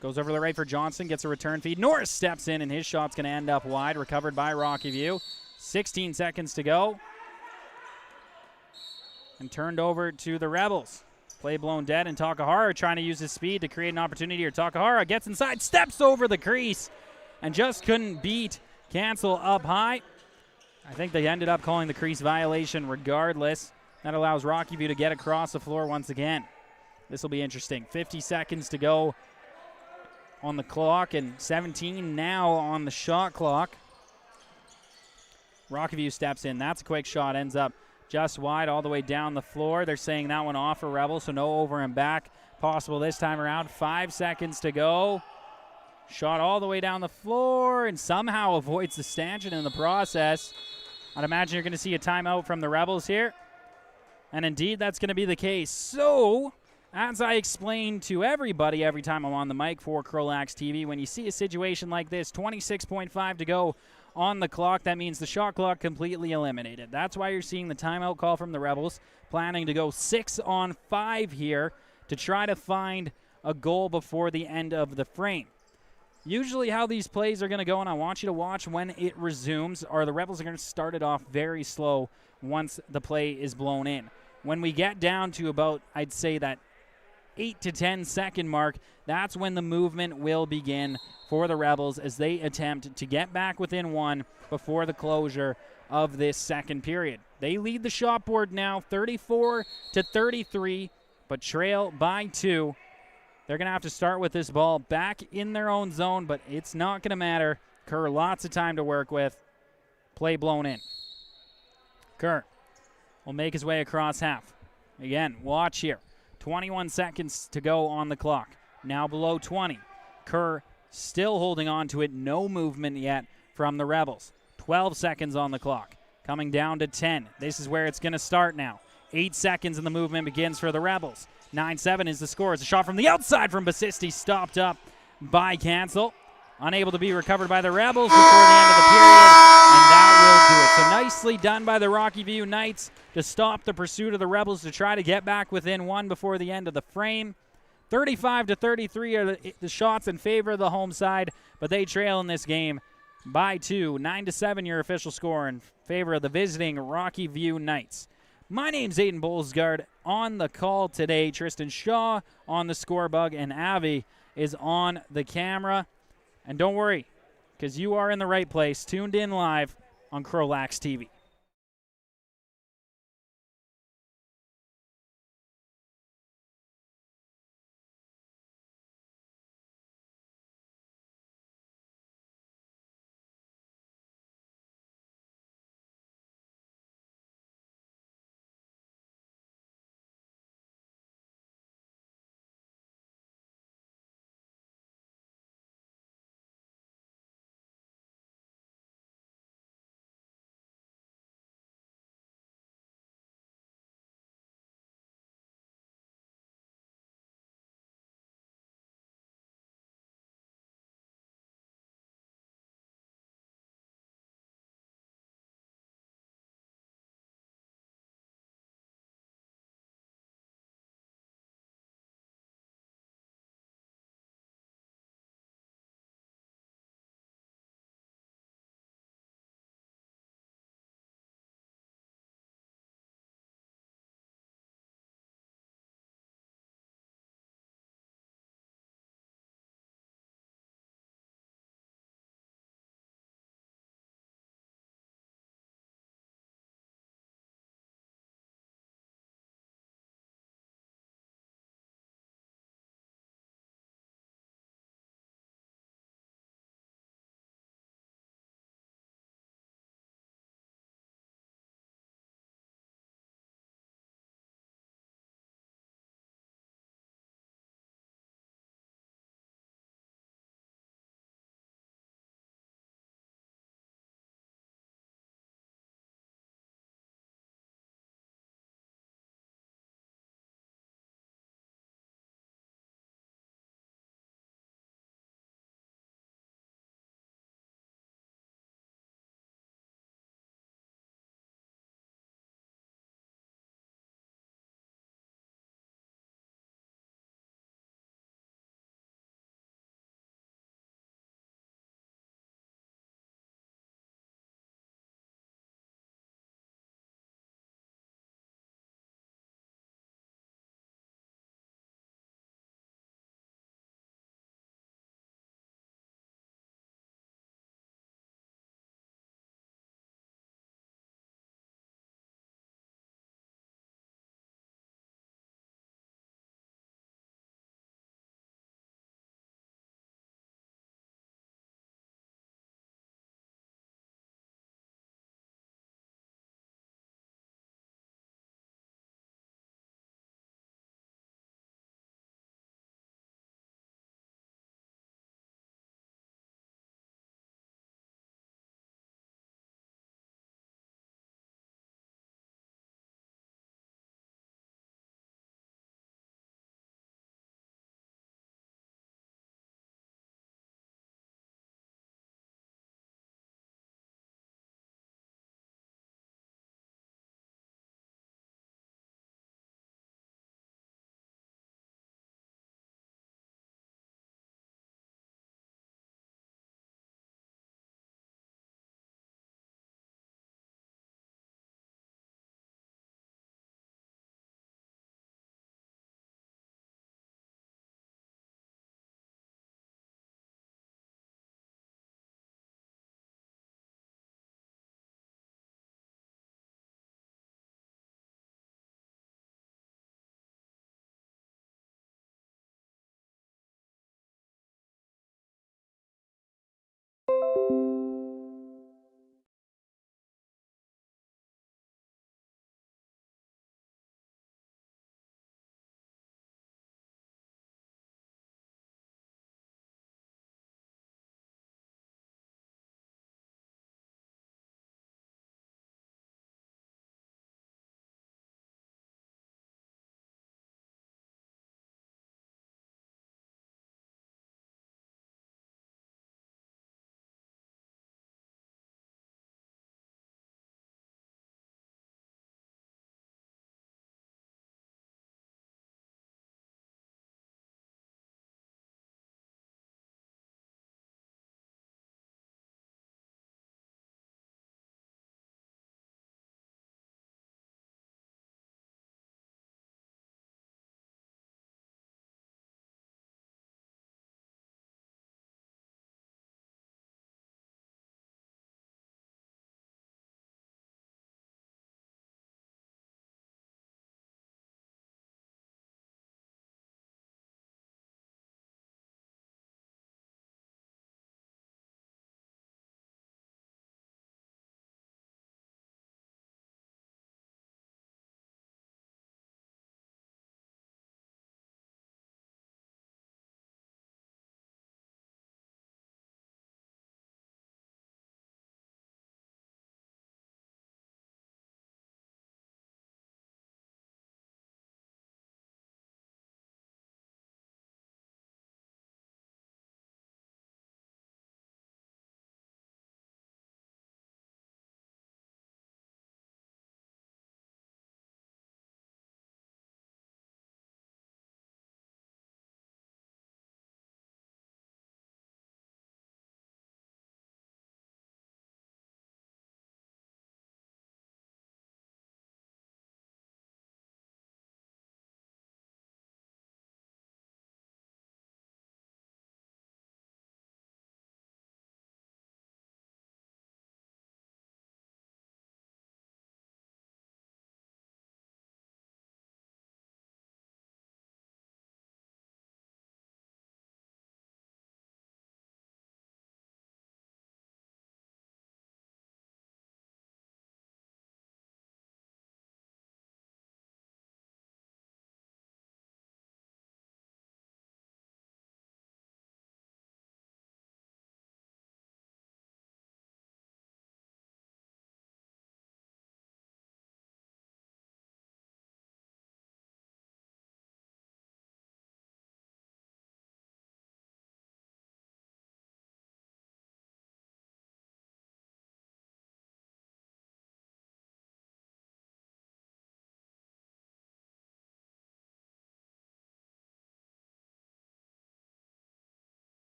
[SPEAKER 1] goes over to the right for Johnson, gets a return feed. Norris steps in, and his shot's going to end up wide, recovered by Rockyview. 16 seconds to go. And turned over to the Rebels. Play blown dead, and Takahara trying to use his speed to create an opportunity here. Takahara gets inside, steps over the crease, and just couldn't beat Cancel up high. I think they ended up calling the crease violation regardless. That allows Rockyview to get across the floor once again. This will be interesting. 50 seconds to go on the clock, and 17 now on the shot clock. Rockyview steps in. That's a quick shot. Ends up just wide all the way down the floor. They're saying that one off for Rebels, so no over and back possible this time around. 5 seconds to go. Shot all the way down the floor and somehow avoids the stanchion in the process. I'd imagine you're going to see a timeout from the Rebels here. And indeed, that's going to be the case. So, as I explain to everybody every time I'm on the mic for CROW LAX TV, when you see a situation like this, 26.5 to go on the clock, that means the shot clock completely eliminated. That's why you're seeing the timeout call from the Rebels, planning to go 6-on-5 here to try to find a goal before the end of the frame. Usually how these plays are going to go, and I want you to watch when it resumes, are the Rebels are going to start it off very slow once the play is blown in. When we get down to about, I'd say that 8 to 10 second mark, that's when the movement will begin for the Rebels as they attempt to get back within 1 before the closure of this second period. They lead the shot board now 34 to 33, but trail by 2. They're going to have to start with this ball back in their own zone, but it's not going to matter. Kerr, lots of time to work with. Play blown in. Kerr will make his way across half. Again, watch here. 21 seconds to go on the clock. Now below 20. Kerr still holding on to it. No movement yet from the Rebels. 12 seconds on the clock. coming down to 10. This is where it's going to start now. 8 seconds and the movement begins for the Rebels. 9-7 is the score. It's a shot from the outside from Basisti, stopped up by Cancel. Unable to be recovered by the Rebels before the end of the period, and that will do it. So nicely done by the Rockyview Knights to stop the pursuit of the Rebels to try to get back within 1 before the end of the frame. 35-33 are the shots in favor of the home side, but they trail in this game by 2. 9-7 your official score in favor of the visiting Rockyview Knights. My name's Aiden Bolsgard. On the call today, Tristan Shaw on the score bug, and Avi is on the camera. And don't worry, because you are in the right place, tuned in live on CROW LAX TV.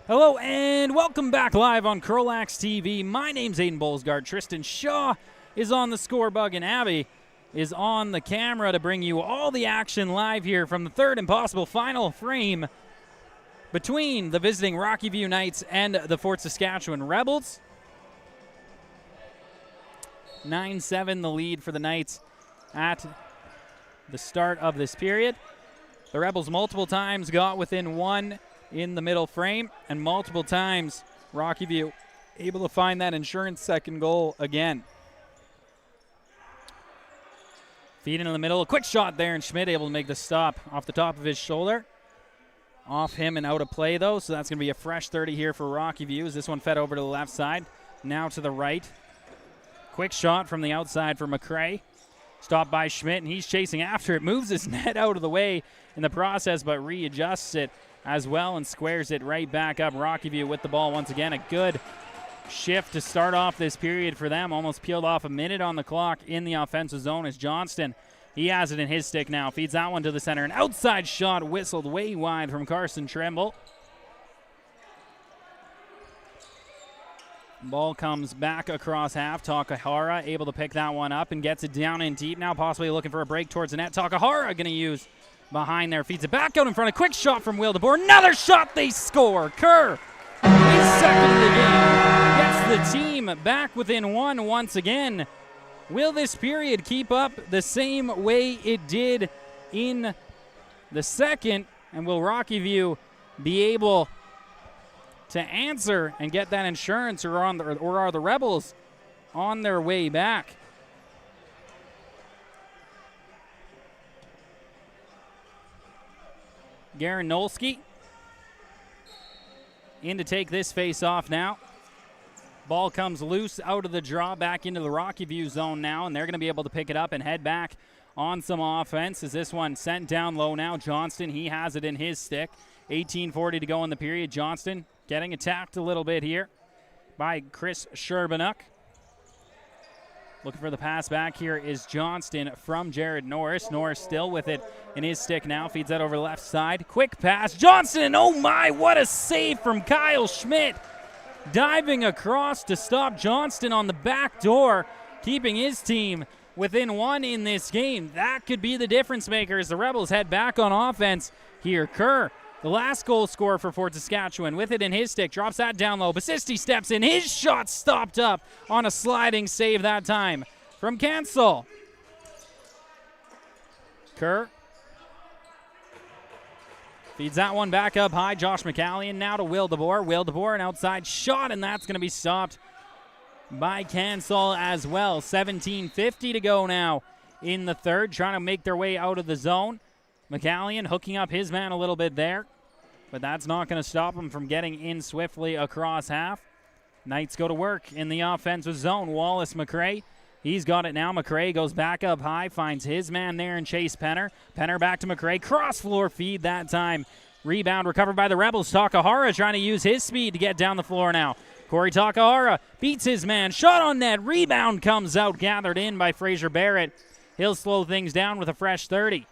[SPEAKER 1] Hello and welcome back live on CROW LAX TV. My name's Aiden Bolsgaard. Tristan Shaw is on the score bug and Abby is on the camera to bring you all the action live here from the third and possible final frame between the visiting Rockyview Knights and the Fort Saskatchewan Rebels. 9-7 the lead for the Knights at the start of this period. The Rebels multiple times got within one in the middle frame, and multiple times Rockyview able to find that insurance second goal again. Feed into the middle, a quick shot there, and Schmidt able to make the stop off the top of his shoulder. Off him and out of play though, so that's going to be a fresh 30 here for Rockyview as this one fed over to the left side, now to the right. Quick shot from the outside for McCray. Stopped by Schmidt, and he's chasing after it, moves his net out of the way in the process, but readjusts it as well and squares it right back up. Rockyview with the ball once again. A good shift to start off this period for them. Almost peeled off a minute on the clock in the offensive zone as Johnston, he has it in his stick now. Feeds that one to the center. An outside shot whistled way wide from Carson Trimble. Ball comes back across half. Takahara able to pick that one up and gets it down in deep now, possibly looking for a break towards the net. Takahara going to use behind there, feeds it back out in front. A quick shot from Will DeBoer. Another shot, they score. Kerr, his second of the game, gets the team back within one once again. Will this period keep up the same way it did in the second? And will Rockyview be able to answer and get that insurance, or are the Rebels on their way back? Garanolski in to take this face off now. Ball comes loose out of the draw, back into the Rockyview zone now, and they're going to be able to pick it up and head back on some offense as this one sent down low now. Johnston, he has it in his stick. 18:40 to go in the period. Johnston getting attacked a little bit here by Chris Sherbanuk. Looking for the pass back here is Johnston from Jared Norris. Norris still with it in his stick now. Feeds that over the left side. Quick pass. Johnston, oh my, what a save from Kyle Schmidt. Diving across to stop Johnston on the back door, keeping his team within one in this game. That could be the difference maker as the Rebels head back on offense here. Kerr, the last goal scorer for Fort Saskatchewan, with it in his stick, drops that down low. Basisti steps in. His shot stopped up on a sliding save that time from Cancel. Kerr feeds that one back up high. Josh McCallion now to Will DeBoer. Will DeBoer, an outside shot, and that's going to be stopped by Cancel as well. 17:50 to go now in the third, trying to make their way out of the zone. McCallion hooking up his man a little bit there, but that's not going to stop him from getting in swiftly across half. Knights go to work in the offensive zone. Wallace McCray, he's got it now. McCray goes back up high, finds his man there and Chase Penner. Penner back to McCray. Cross floor feed that time. Rebound recovered by the Rebels. Takahara trying to use his speed to get down the floor now. Corey Takahara beats his man. Shot on net. Rebound comes out, gathered in by Fraser Barrett. He'll slow things down with a fresh 30.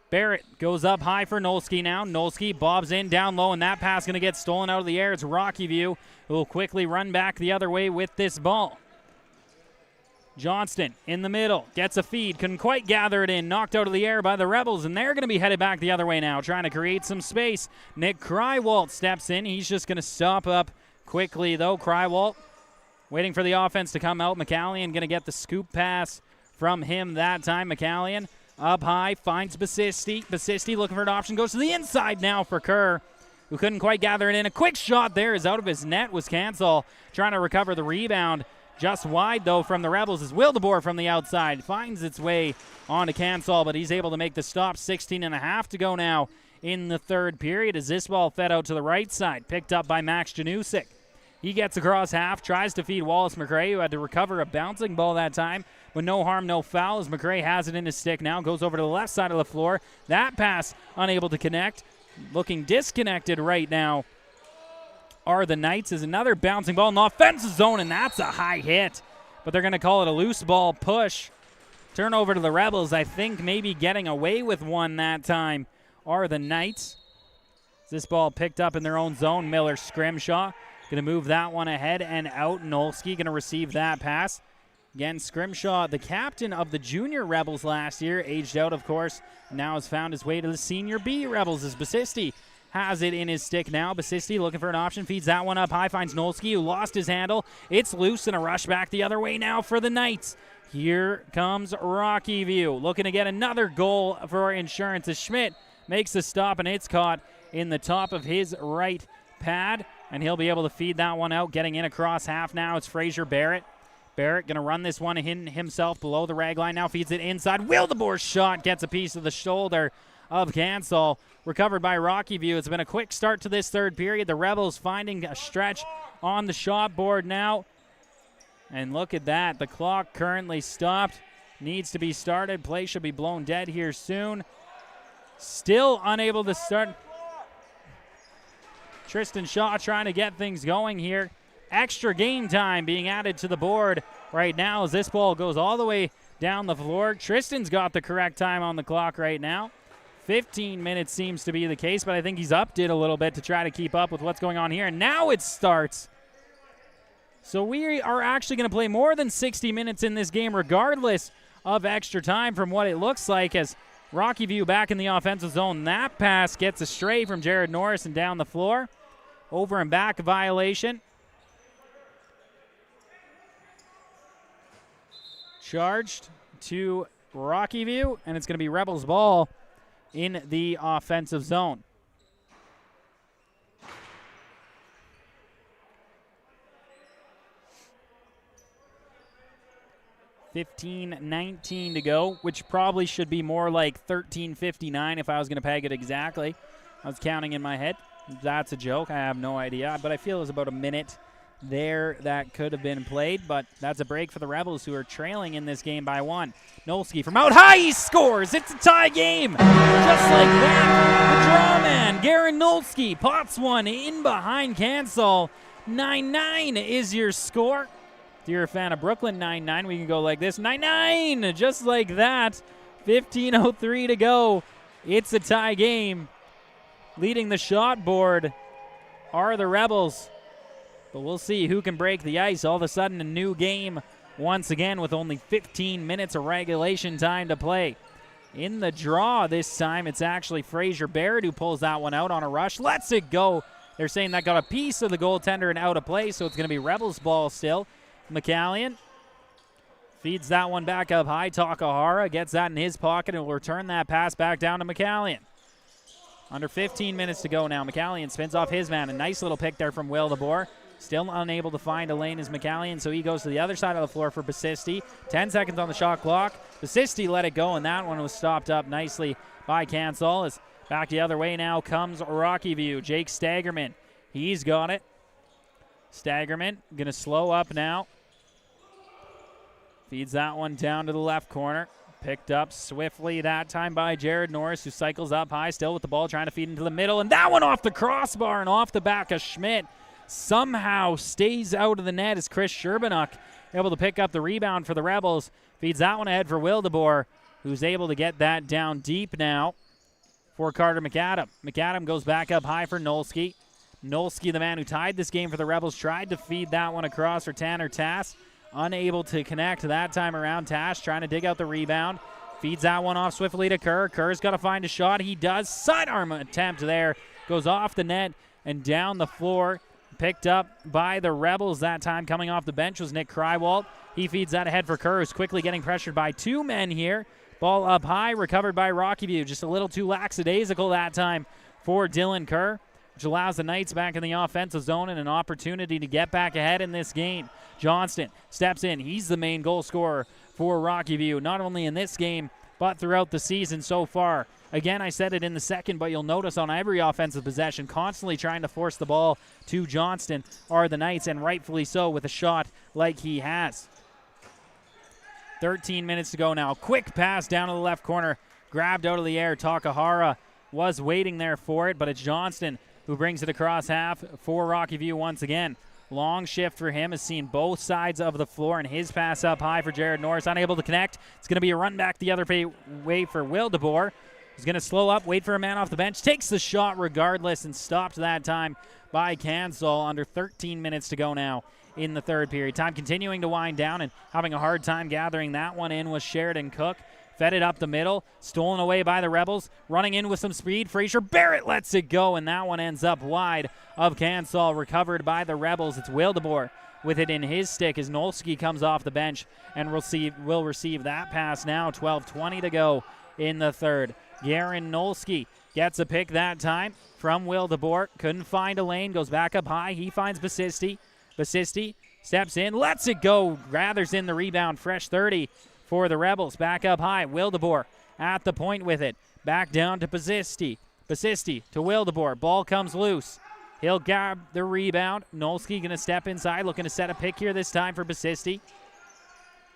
[SPEAKER 1] Barrett goes up high for Nolski now. Nolski bobs in down low, and that pass going to get stolen out of the air. It's Rockyview who will quickly run back the other way with this ball. Johnston in the middle, gets a feed, couldn't quite gather it in, knocked out of the air by the Rebels, and they're going to be headed back the other way now, trying to create some space. Nick Krywalt steps in. He's just going to stop up quickly, though. Krywalt waiting for the offense to come out. McCallion going to get the scoop pass from him that time. McCallion up high, finds Basisti. Basisti looking for an option, goes to the inside now for Kerr, who couldn't quite gather it in. A quick shot there is out of his net, was Cancel trying to recover the rebound. Just wide, though, from the Rebels is Will DeBoer from the outside. Finds its way onto Cancel, but he's able to make the stop. 16.5 to go now in the third period as this ball fed out to the right side, picked up by Max Janusik. He gets across half, tries to feed Wallace McCray, who had to recover a bouncing ball that time, but no harm, no foul, as McCray has it in his stick now, goes over to the left side of the floor. That pass unable to connect. Looking disconnected right now are the Knights, as another bouncing ball in the offensive zone, and that's a high hit. But they're going to call it a loose ball push. Turnover to the Rebels. I think maybe getting away with one that time are the Knights. This ball picked up in their own zone. Miller Scrimshaw going to move that one ahead and out. Nolski going to receive that pass. Again, Scrimshaw, the captain of the junior Rebels last year, aged out, of course, now has found his way to the senior B Rebels as Basisti has it in his stick now. Basisti looking for an option, feeds that one up high, finds Nolski, who lost his handle. It's loose and a rush back the other way now for the Knights. Here comes Rockyview, looking to get another goal for insurance as Schmidt makes the stop, and it's caught in the top of his right pad, and he'll be able to feed that one out. Getting in across half now, it's Fraser Barrett. Barrett going to run this one in himself below the rag line now, feeds it inside. Wildebor's shot gets a piece of the shoulder of Cancel, recovered by Rockyview. It's been a quick start to this third period. The Rebels finding a stretch on the shot board now. And look at that, the clock currently stopped, needs to be started. Play should be blown dead here soon. Still unable to start. Tristan Shaw trying to get things going here. Extra game time being added to the board right now as this ball goes all the way down the floor. Tristan's got the correct time on the clock right now. 15 minutes seems to be the case, but I think he's upped it a little bit to try to keep up with what's going on here. And now it starts. So we are actually going to play more than 60 minutes in this game regardless of extra time from what it looks like, as Rockyview back in the offensive zone. That pass gets astray from Jared Norris and down the floor. Over and back violation. Charged to Rockyview, and it's going to be Rebels ball in the offensive zone. $15:19 to go, which probably should be more like $13:59 if I was going to peg it exactly. I was counting in my head. That's a joke. I have no idea, but I feel it was about a minute there that could have been played, but that's a break for the Rebels, who are trailing in this game by one. Nolski from out high, he scores. It's a tie game. Just like that, the draw man, Garen Nolski, pots one in behind Cancel. 9-9 is your score. If you're a fan of Brooklyn, 9-9, we can go like this. 9-9, just like that. 15:03 to go. It's a tie game. Leading the shot board are the Rebels. But we'll see who can break the ice. All of a sudden, a new game once again with only 15 minutes of regulation time to play. In the draw this time, it's actually Fraser Barrett who pulls that one out on a rush. Lets it go. They're saying that got a piece of the goaltender and out of play, so it's going to be Rebels ball still. McCallion feeds that one back up high. Takahara gets that in his pocket and will return that pass back down to McCallion. Under 15 minutes to go now. McCallion spins off his man. A nice little pick there from Wildeboer. Still unable to find a lane as McCallion, so he goes to the other side of the floor for Basisti. 10 seconds on the shot clock. Basisti let it go, and that one was stopped up nicely by Cancel. As back the other way now comes Rockyview. Jake Staggerman, he's got it. Staggerman going to slow up now. Feeds that one down to the left corner. Picked up swiftly that time by Jared Norris, who cycles up high still with the ball, trying to feed into the middle. And that one off the crossbar and off the back of Schmidt. Somehow stays out of the net as Chris Sherbanuk able to pick up the rebound for the Rebels. Feeds that one ahead for Wildeboer, who's able to get that down deep now for Carter McAdam. McAdam goes back up high for Nolski. Nolski, the man who tied this game for the Rebels, tried to feed that one across for Tanner Tass. Unable to connect that time around. Tass trying to dig out the rebound. Feeds that one off swiftly to Kerr. Kerr's got to find a shot. He does. Sidearm attempt there. Goes off the net and down the floor. Picked up by the Rebels that time. Coming off the bench was Nick Krywalt. He feeds that ahead for Kerr, who's quickly getting pressured by two men here. Ball up high, recovered by Rockyview. Just a little too lackadaisical that time for Dylan Kerr, which allows the Knights back in the offensive zone and an opportunity to get back ahead in this game. Johnston steps in. He's the main goal scorer for Rockyview, not only in this game, but throughout the season so far. Again, I said it in the second, but you'll notice on every offensive possession, constantly trying to force the ball to Johnston are the Knights, and rightfully so with a shot like he has. 13 minutes to go now. Quick pass down to the left corner. Grabbed out of the air. Takahara was waiting there for it, but it's Johnston who brings it across half for Rockyview once again. Long shift for him, has seen both sides of the floor, and his pass up high for Jared Norris. Unable to connect. It's going to be a run back the other way for Wildeboer, He's going to slow up, wait for a man off the bench, takes the shot regardless, and stopped that time by Cansall. Under 13 minutes to go now in the third period. Time continuing to wind down, and having a hard time gathering that one in was Sheridan Cook. Fed it up the middle, stolen away by the Rebels, running in with some speed. Fraser Barrett lets it go, and that one ends up wide of Cansall, recovered by the Rebels. It's Wildeboer with it in his stick as Nolski comes off the bench and will receive that pass now. 12:20 to go in the third. Garen Nolski gets a pick that time from Wildeboer. Couldn't find a lane, goes back up high. He finds Basisti. Basisti steps in, lets it go, gathers in the rebound. Fresh 30 for the Rebels. Back up high. Wildeboer at the point with it. Back down to Basisti. Basisti to Wildeboer. Ball comes loose. He'll grab the rebound. Nolski going to step inside, looking to set a pick here this time for Basisti.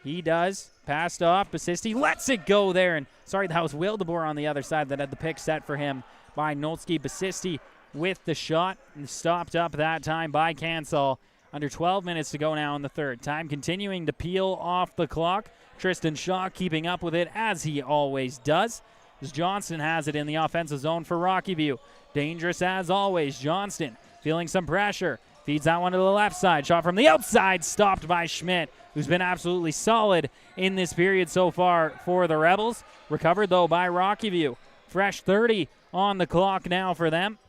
[SPEAKER 1] He does. Passed off. Basisti lets it go there. And sorry, that was Wildeboer on the other side that had the pick set for him by Nolski. Basisti with the shot and stopped up that time by Cansall. Under 12 minutes to go now in the third. Time continuing to peel off the clock. Tristan Shaw keeping up with it as he always does. As Johnston has it in the offensive zone for Rockyview. Dangerous as always. Johnston feeling some pressure. Feeds that one to the left side. Shot from the outside, stopped by Schmidt, who's been absolutely solid in this period so far for the Rebels. Recovered, though, by Rockyview. Fresh 30 on the clock now for them.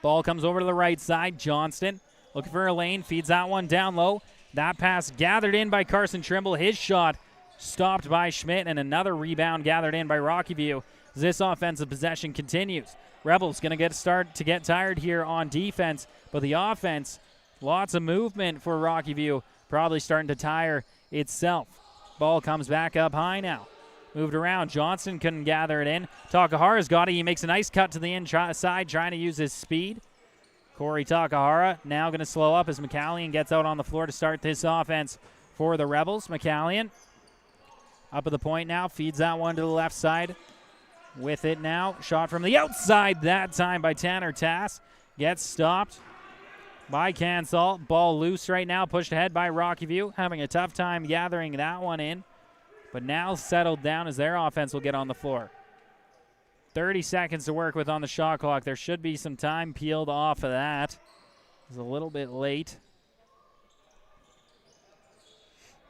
[SPEAKER 1] Ball comes over to the right side. Johnston looking for a lane. Feeds that one down low. That pass gathered in by Carson Trimble. His shot stopped by Schmidt, and another rebound gathered in by Rockyview as this offensive possession continues. Rebels going to get tired here on defense, but the offense, lots of movement for Rockyview, probably starting to tire itself. Ball comes back up high now. Moved around. Johnson couldn't gather it in. Takahara's got it. He makes a nice cut to the inside, trying to use his speed. Corey Takahara now going to slow up as McCallion gets out on the floor to start this offense for the Rebels. McCallion up at the point now, feeds that one to the left side. With it now, shot from the outside that time by Tanner Tass. Gets stopped by Cansall. Ball loose right now, pushed ahead by Rockyview. Having a tough time gathering that one in, but now settled down as their offense will get on the floor. 30 seconds to work with on the shot clock. There should be some time peeled off of that. It's a little bit late.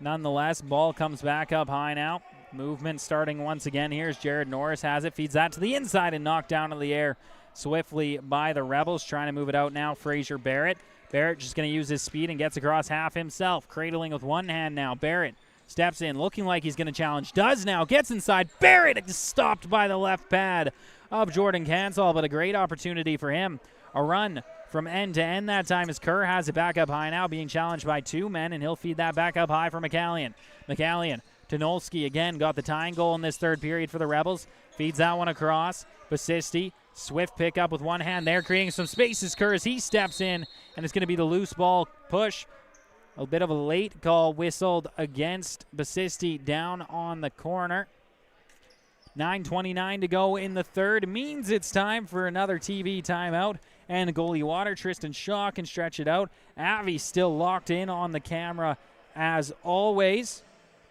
[SPEAKER 1] Nonetheless, ball comes back up high now. Movement starting once again here as Jared Norris has it. Feeds that to the inside and knocked down in the air swiftly by the Rebels. Trying to move it out now, Fraser Barrett. Barrett just going to use his speed and gets across half himself. Cradling with one hand now. Barrett steps in, looking like he's going to challenge. Does now. Gets inside. Barrett stopped by the left pad of Jordan Cansall, but a great opportunity for him. A run from end to end that time as Kerr has it back up high now, being challenged by two men, and he'll feed that back up high for McCallion. McCallion to Nolski again, got the tying goal in this third period for the Rebels. Feeds that one across. Basisti, swift pick up with one hand there, creating some spaces. Kerr as he steps in, and it's going to be the loose ball push. A bit of a late call whistled against Basisti down on the corner. 9:29 to go in the third means it's time for another TV timeout. And goalie water, Tristan Shaw can stretch it out. Avi still locked in on the camera as always.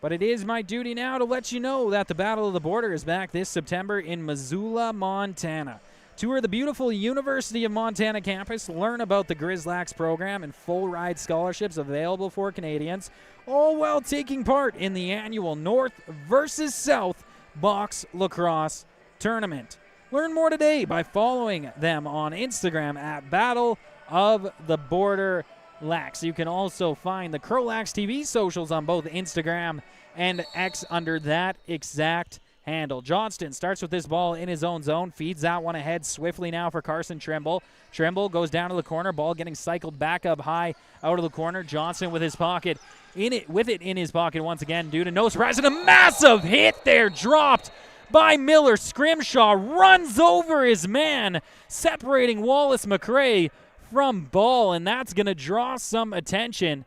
[SPEAKER 1] But it is my duty now to let you know that the Battle of the Border is back this September in Missoula, Montana. Tour the beautiful University of Montana campus, learn about the GRIZLAX program and full ride scholarships available for Canadians, all while taking part in the annual North versus South Box Lacrosse Tournament. Learn more today by following them on Instagram at Battle of the Border Lax. You can also find the CROW LAX TV socials on both Instagram and X under that exact handle. Johnston starts with this ball in his own zone, feeds that one ahead swiftly now for Carson Trimble. Trimble goes down to the corner, ball getting cycled back up high out of the corner. Johnston with it in his pocket once again due to no surprise, and a massive hit there dropped by Miller. Scrimshaw runs over his man, separating Wallace McRae from ball, and that's going to draw some attention.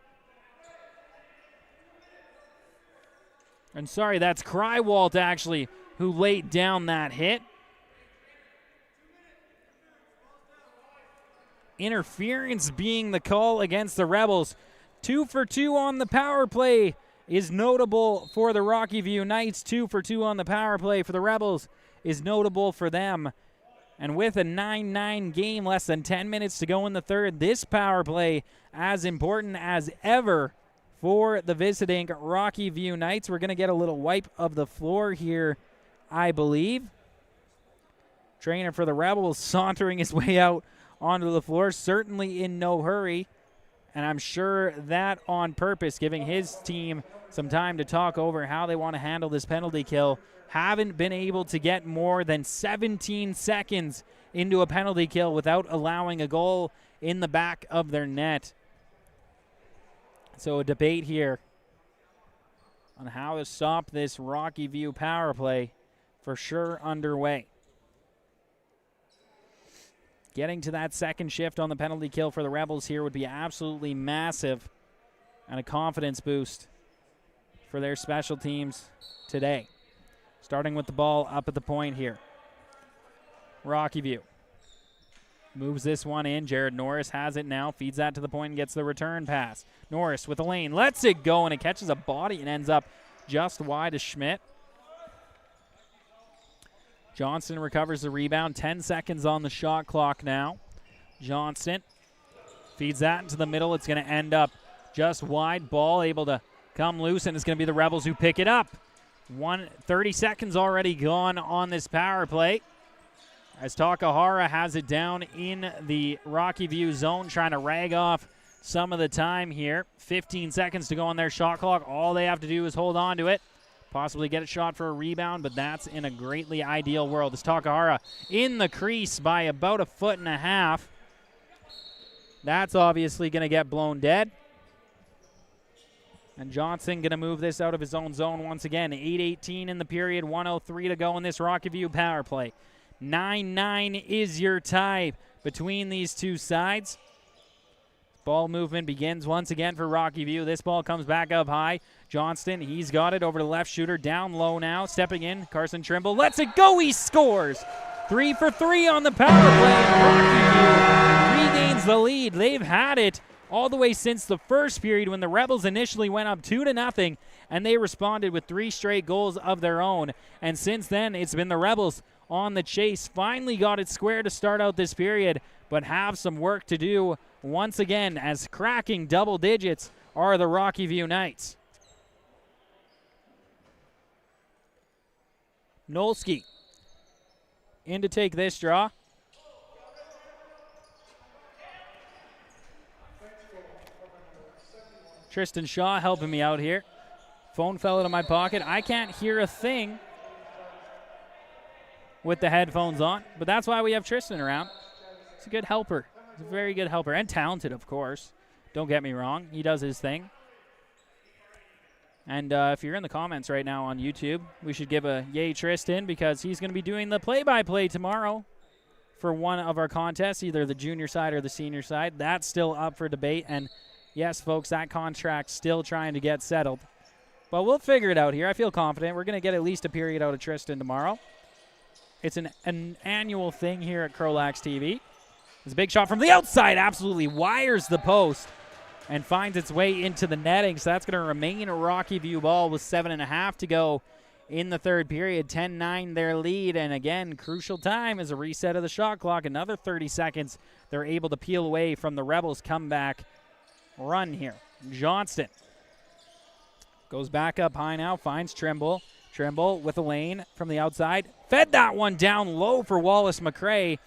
[SPEAKER 1] And sorry, that's Crywalt actually who laid down that hit. Interference being the call against the Rebels. 2 for 2 on the power play is notable for the Rockyview Knights. 2 for 2 on the power play for the Rebels is notable for them. And with a 9-9 game, less than 10 minutes to go in the third, this power play as important as ever for the visiting Rockyview Knights. We're going to get a little wipe of the floor here, I believe. Trainer for the Rebels sauntering his way out onto the floor, certainly in no hurry. And I'm sure that on purpose, giving his team some time to talk over how they want to handle this penalty kill. Haven't been able to get more than 17 seconds into a penalty kill without allowing a goal in the back of their net. So a debate here on how to stop this Rockyview power play for sure underway. Getting to that second shift on the penalty kill for the Rebels here would be absolutely massive and a confidence boost for their special teams today. Starting with the ball up at the point here. Rockyview moves this one in. Jared Norris has it now. Feeds that to the point and gets the return pass. Norris with the lane. Lets it go, and it catches a body and ends up just wide of Schmidt. Johnston recovers the rebound. 10 seconds on the shot clock now. Johnston feeds that into the middle. It's going to end up just wide. Ball able to come loose, and it's going to be the Rebels who pick it up. 30 seconds already gone on this power play as Takahara has it down in the Rockyview zone, trying to rag off some of the time here. 15 seconds to go on their shot clock. All they have to do is hold on to it, possibly get a shot for a rebound, but that's in a greatly ideal world. As Takahara in the crease by about 1.5 feet. That's obviously going to get blown dead. And Johnson going to move this out of his own zone once again. 8:18 in the period, 1:03 to go in this Rockyview power play. 9-9 is your tie between these two sides. Ball movement begins once again for Rockyview. This ball comes back up high. Johnston, he's got it over the left shooter. Down low now, stepping in. Carson Trimble lets it go. He scores. 3 for 3 on the power play. And Rockyview regains the lead. They've had it all the way since the first period when the Rebels initially went up 2-0, and they responded with 3 straight goals of their own. And since then, it's been the Rebels on the chase. Finally got it square to start out this period, but have some work to do once again, as cracking double digits are the Rockyview Knights. Nolski in to take this draw. Tristan Shaw helping me out here. Phone fell out of my pocket. I can't hear a thing with the headphones on, but that's why we have Tristan around. He's a good helper. He's a very good helper, and talented, of course. Don't get me wrong. He does his thing. And if you're in the comments right now on YouTube, we should give a yay Tristan, because he's going to be doing the play-by-play tomorrow for one of our contests, either the junior side or the senior side. That's still up for debate, and yes, folks, that contract's still trying to get settled. But we'll figure it out here. I feel confident. We're going to get at least a period out of Tristan tomorrow. It's an annual thing here at CROW LAX TV. It's a big shot from the outside. Absolutely wires the post and finds its way into the netting. So that's going to remain a Rockyview ball with 7.5 to go in the third period. 10-9 their lead. And again, crucial time is a reset of the shot clock. Another 30 seconds. They're able to peel away from the Rebels' comeback run here. Johnston goes back up high now, finds Trimble. Trimble with a lane from the outside. Fed that one down low for Wallace McRae.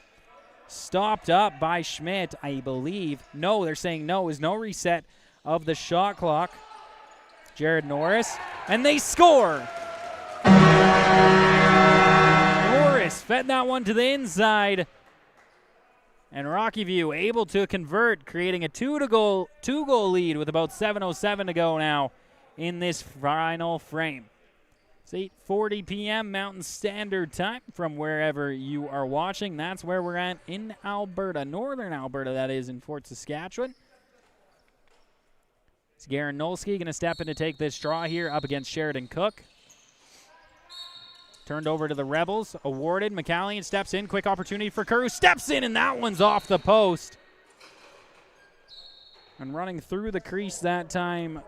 [SPEAKER 1] Stopped up by Schmidt, I believe. No, they're saying no. Is no reset of the shot clock. Jared Norris, and they score. Norris fed that one to the inside. And Rockyview able to convert, creating a two-goal lead with about 7:07 to go now in this final frame. It's 8:40 p.m. Mountain Standard Time from wherever you are watching. That's where we're at in Alberta, northern Alberta, that is, in Fort Saskatchewan. It's Garen Nolski going to step in to take this draw here up against Sheridan Cook. Turned over to the Rebels, awarded. McCallion steps in, quick opportunity for Kerr, steps in, and that one's off the post. And running through the crease that time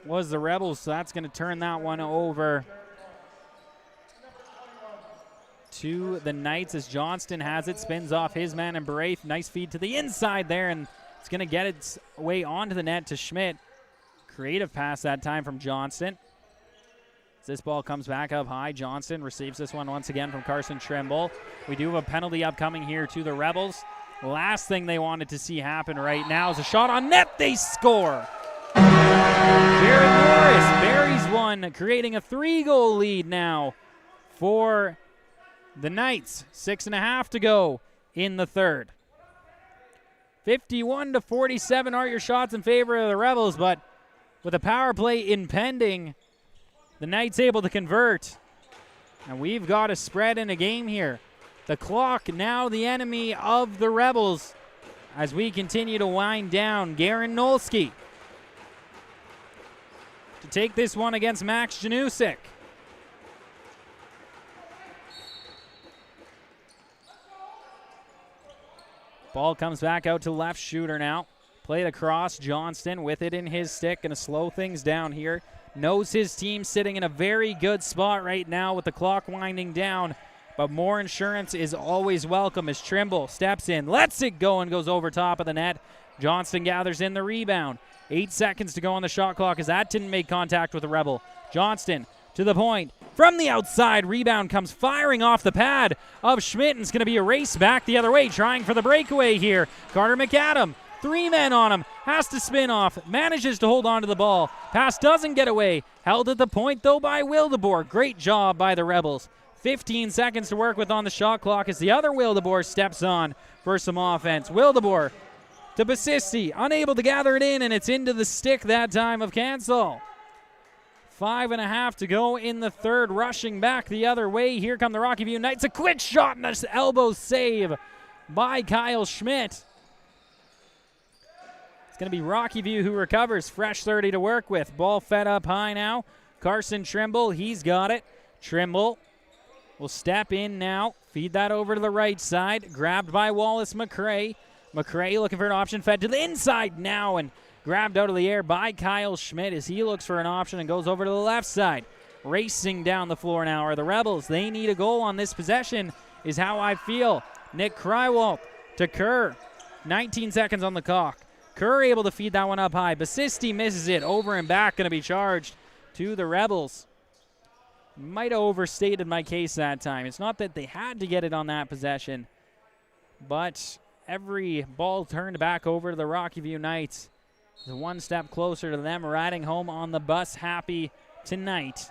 [SPEAKER 1] was the Rebels, so that's going to turn that one over to the Knights as Johnston has it, spins off his man and Baraith. Nice feed to the inside there, and it's going to get its way onto the net to Schmidt. Creative pass that time from Johnston. As this ball comes back up high, Johnston receives this one once again from Carson Trimble. We do have a penalty upcoming here to the Rebels. Last thing they wanted to see happen right now is a shot on net. They score. Jared Norris buries one, creating a 3-goal lead now for the Knights. 6.5 to go in the third. 51-47 are your shots in favor of the Rebels, but with a power play impending, the Knights able to convert. And we've got a spread in a game here. The clock now the enemy of the Rebels as we continue to wind down. Garen Nolski to take this one against Max Janusik. Ball comes back out to left shooter now. Played across. Johnston with it in his stick. Going to slow things down here. Knows his team sitting in a very good spot right now with the clock winding down. But more insurance is always welcome as Trimble steps in, lets it go, and goes over top of the net. Johnston gathers in the rebound. 8 seconds to go on the shot clock as that didn't make contact with the Rebel. Johnston to the point. From the outside, rebound comes firing off the pad of Schmidt, and it's going to be a race back the other way, trying for the breakaway here. Carter McAdam, 3 men on him, has to spin off, manages to hold on to the ball. Pass doesn't get away. Held at the point, though, by Wildeboer. Great job by the Rebels. 15 seconds to work with on the shot clock as the other Wildeboer steps on for some offense. Wildeboer to Basisti, unable to gather it in, and it's into the stick that time of Cancel. 5.5 to go in the third, rushing back the other way. Here come the Rockyview Knights. A quick shot and an elbow save by Kyle Schmidt. It's going to be Rockyview who recovers. Fresh 30 to work with. Ball fed up high now. Carson Trimble, he's got it. Trimble will step in now. Feed that over to the right side. Grabbed by Wallace McCray. McCray looking for an option. Fed to the inside now and grabbed out of the air by Kyle Schmidt as he looks for an option and goes over to the left side. Racing down the floor now are the Rebels. They need a goal on this possession is how I feel. Nick Krywalt to Kerr. 19 seconds on the clock. Kerr able to feed that one up high. Basisti misses it. Over and back going to be charged to the Rebels. Might have overstated my case that time. It's not that they had to get it on that possession, but every ball turned back over to the Rockyview Knights is one step closer to them riding home on the bus happy tonight.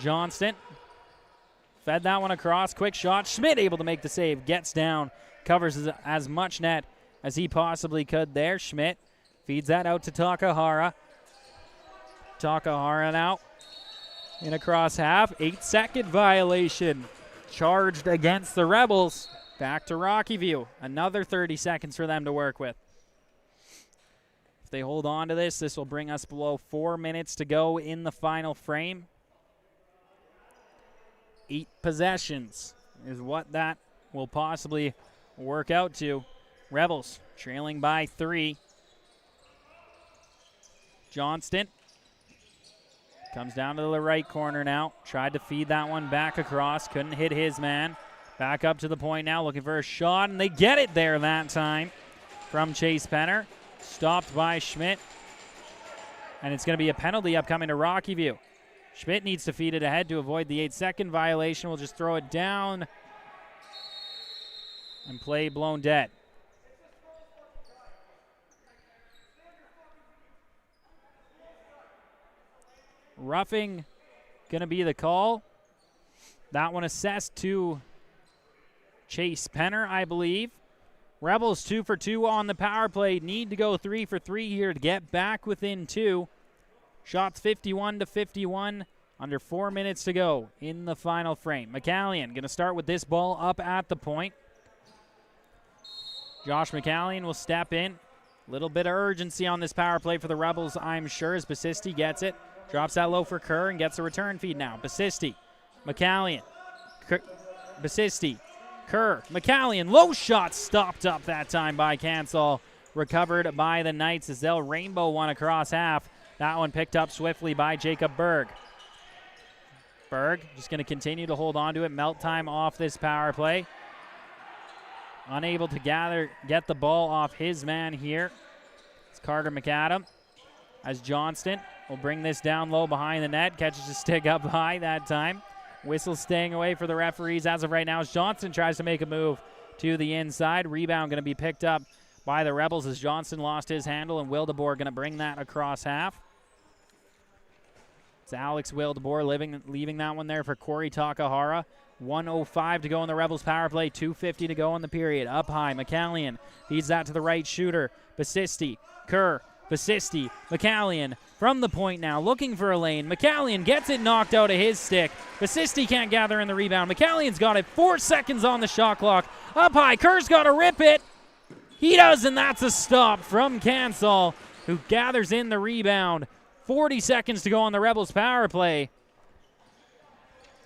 [SPEAKER 1] Johnston fed that one across. Quick shot. Schmidt able to make the save. Gets down. Covers as much net as he possibly could there. Schmidt feeds that out to Takahara. Takahara now in across half. 8-second violation charged against the Rebels. Back to Rockyview. Another 30 seconds for them to work with. If they hold on to this, this will bring us below 4 minutes to go in the final frame. 8 possessions is what that will possibly work out to. Rebels trailing by 3. Johnston comes down to the right corner now. Tried to feed that one back across. Couldn't hit his man. Back up to the point now, looking for a shot, and they get it there that time from Chase Penner. Stopped by Schmidt. And it's going to be a penalty upcoming to Rockyview. Schmidt needs to feed it ahead to avoid the 8-second violation. We'll just throw it down and play blown dead. Roughing going to be the call. That one assessed to Chase Penner, I believe. Rebels 2 for 2 on the power play. Need to go 3 for 3 here to get back within 2. Shots 51-51. Under 4 minutes to go in the final frame. McCallion going to start with this ball up at the point. Josh McCallion will step in. Little bit of urgency on this power play for the Rebels, I'm sure, as Basisti gets it. Drops that low for Kerr and gets a return feed now. Basisti, McCallion, Basisti, Kerr, McCallion. Low shot stopped up that time by Cancel. Recovered by the Knights as they'll rainbow one across half. That one picked up swiftly by Jacob Berg. Berg just going to continue to hold on to it. Melt time off this power play. Unable to get the ball off his man here. It's Carter McAdam. As Johnston will bring this down low behind the net. Catches the stick up high that time. Whistle staying away for the referees as of right now as Johnston tries to make a move to the inside. Rebound going to be picked up by the Rebels as Johnston lost his handle, and Wildeboer going to bring that across half. It's Alex Wildeboer leaving that one there for Corey Takahara. 1:05 to go in the Rebels power play. 2:50 to go in the period. Up high, McCallion feeds that to the right shooter. Basisti, Kerr, Basisti, McCallion from the point now, looking for a lane. McCallion gets it knocked out of his stick. Basisti can't gather in the rebound. McCallion's got it. 4 seconds on the shot clock. Up high, Kerr's got to rip it. He does, and that's a stop from Cansall, who gathers in the rebound. 40 seconds to go on the Rebels power play.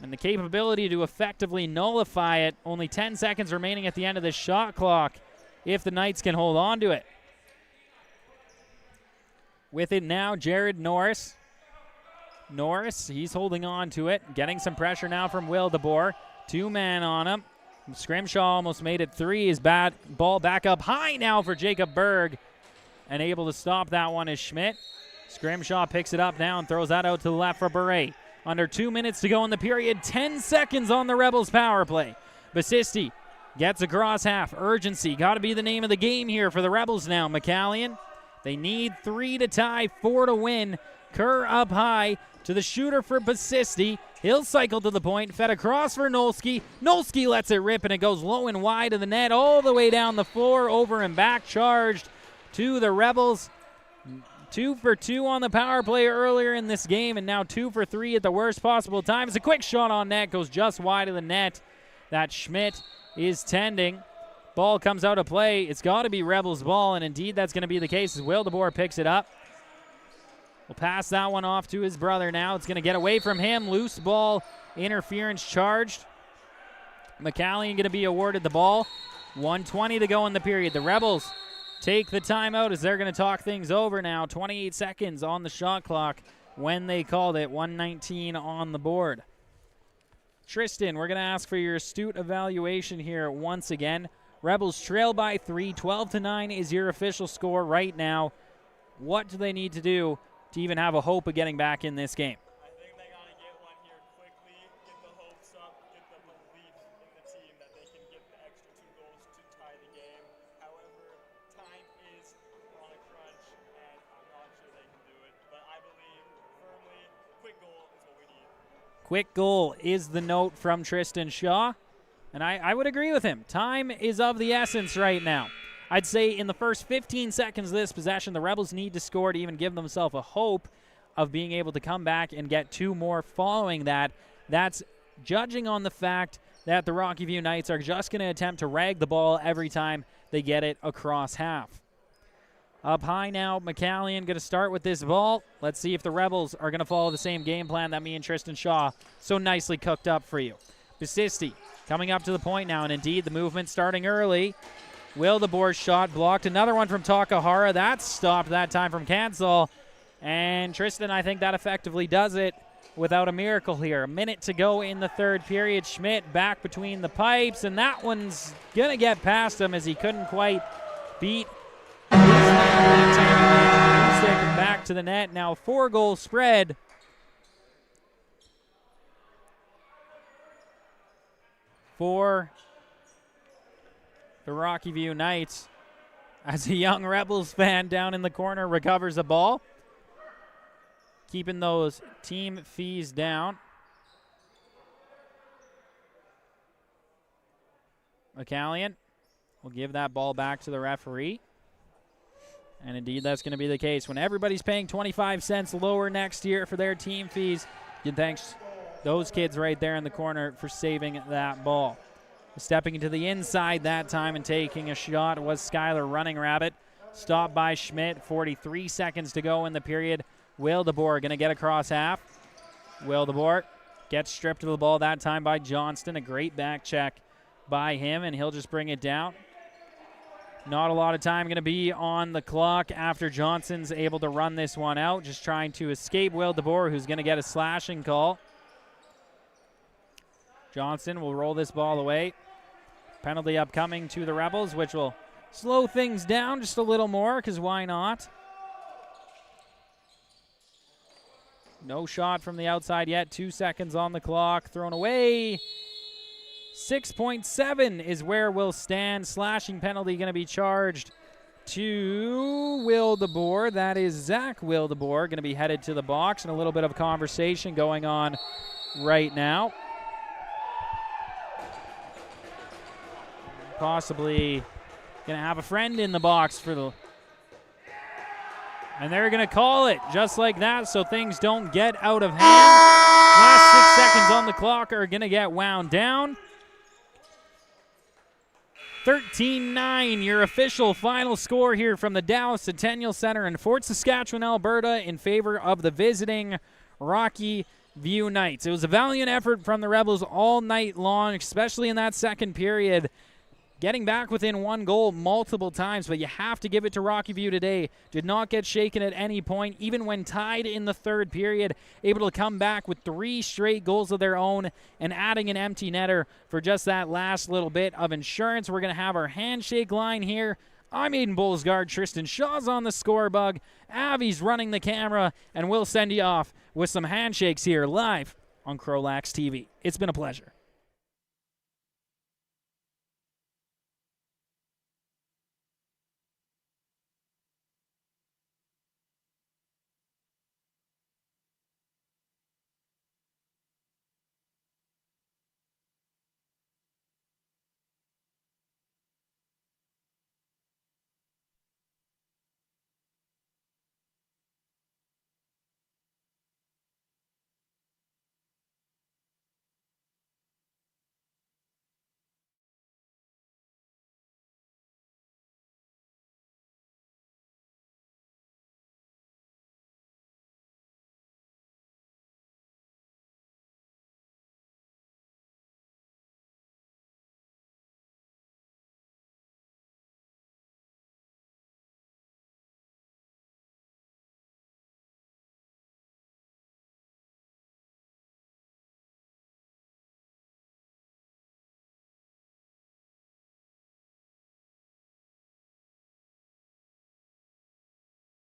[SPEAKER 1] And the capability to effectively nullify it. Only 10 seconds remaining at the end of this shot clock if the Knights can hold on to it. With it now, Jared Norris. Norris, he's holding on to it. Getting some pressure now from Wildeboer. 2-man on him. Scrimshaw almost made it 3. His ball back up high now for Jacob Berg. And able to stop that one is Schmidt. Scrimshaw picks it up now and throws that out to the left for Beret. Under 2 minutes to go in the period. 10 seconds on the Rebels power play. Basisti gets across half. Urgency. Got to be the name of the game here for the Rebels now. McCallion. They need 3 to tie, 4 to win. Kerr up high to the shooter for Basisti. He'll cycle to the point. Fed across for Nolski. Nolski lets it rip, and it goes low and wide of the net all the way down the floor, over and back charged to the Rebels. 2 for 2 on the power play earlier in this game, and now 2 for 3 at the worst possible time. It's a quick shot on net, goes just wide of the net. That Schmidt is tending. Ball comes out of play. It's got to be Rebels' ball, and indeed that's going to be the case as Wildeboer picks it up. We'll pass that one off to his brother now. It's going to get away from him. Loose ball, interference charged. McCallion going to be awarded the ball. 1:20 to go in the period. The Rebels take the timeout as they're going to talk things over now. 28 seconds on the shot clock when they called it. 1:19 on the board. Tristan, we're going to ask for your astute evaluation here once again. Rebels trail by 3. 12-9 is your official score right now. What do they need to do to even have a hope of getting back in this game?
[SPEAKER 2] I think they got to get one here quickly, get the hopes up, get the belief in the team that they can get the extra 2 goals to tie the game. However, time is on a crunch, and I'm not sure they can do it. But I believe firmly, quick goal is what we need.
[SPEAKER 1] Quick goal is the note from Tristan Shaw. And I would agree with him. Time is of the essence right now. I'd say in the first 15 seconds of this possession, the Rebels need to score to even give themselves a hope of being able to come back and get 2 more following that. That's judging on the fact that the Rockyview Knights are just going to attempt to rag the ball every time they get it across half. Up high now, McCallion going to start with this ball. Let's see if the Rebels are going to follow the same game plan that me and Tristan Shaw so nicely cooked up for you. Basisti coming up to the point now, and indeed the movement starting early. Wildeboer's shot blocked. Another one from Takahara. That's stopped that time from Cansall. And Tristan, I think that effectively does it without a miracle here. A minute to go in the third period. Schmidt back between the pipes, and that one's going to get past him as he couldn't quite beat his man that time. Stick back to the net. Now 4-goal spread. For the Rockyview Knights, as a young Rebels fan down in the corner recovers the ball, keeping those team fees down. McCallion will give that ball back to the referee. And indeed, that's going to be the case. When everybody's paying 25 cents lower next year for their team fees, you thanks those kids right there in the corner for saving that ball. Stepping into the inside that time and taking a shot was Skylar Running Rabbit. Stopped by Schmidt. 43 seconds to go in the period. Wildeboer going to get across half. Wildeboer gets stripped of the ball that time by Johnston. A great back check by him, and he'll just bring it down. Not a lot of time going to be on the clock after Johnson's able to run this one out. Just trying to escape Wildeboer, who's going to get a slashing call. Johnston will roll this ball away. Penalty upcoming to the Rebels, which will slow things down just a little more, because why not? No shot from the outside yet. 2 seconds on the clock. Thrown away. 6.7 is where we'll stand. Slashing penalty going to be charged to Wildeboer. That is Zach Wildeboer going to be headed to the box, and a little bit of conversation going on right now. Possibly going to have a friend in the box for the... And they're going to call it just like that, so things don't get out of hand. Last 6 seconds on the clock are going to get wound down. 13-9, your official final score here from the Dallas Centennial Center in Fort Saskatchewan, Alberta, in favor of the visiting Rockyview Knights. It was a valiant effort from the Rebels all night long, especially in that second period. Getting back within 1 goal multiple times, but you have to give it to Rockyview today. Did not get shaken at any point, even when tied in the third period. Able to come back with 3 straight goals of their own and adding an empty netter for just that last little bit of insurance. We're going to have our handshake line here. I'm Aiden Bullsguard. Tristan Shaw's on the score bug. Avi's running the camera, and we'll send you off with some handshakes here live on CROW LAX TV. It's been a pleasure.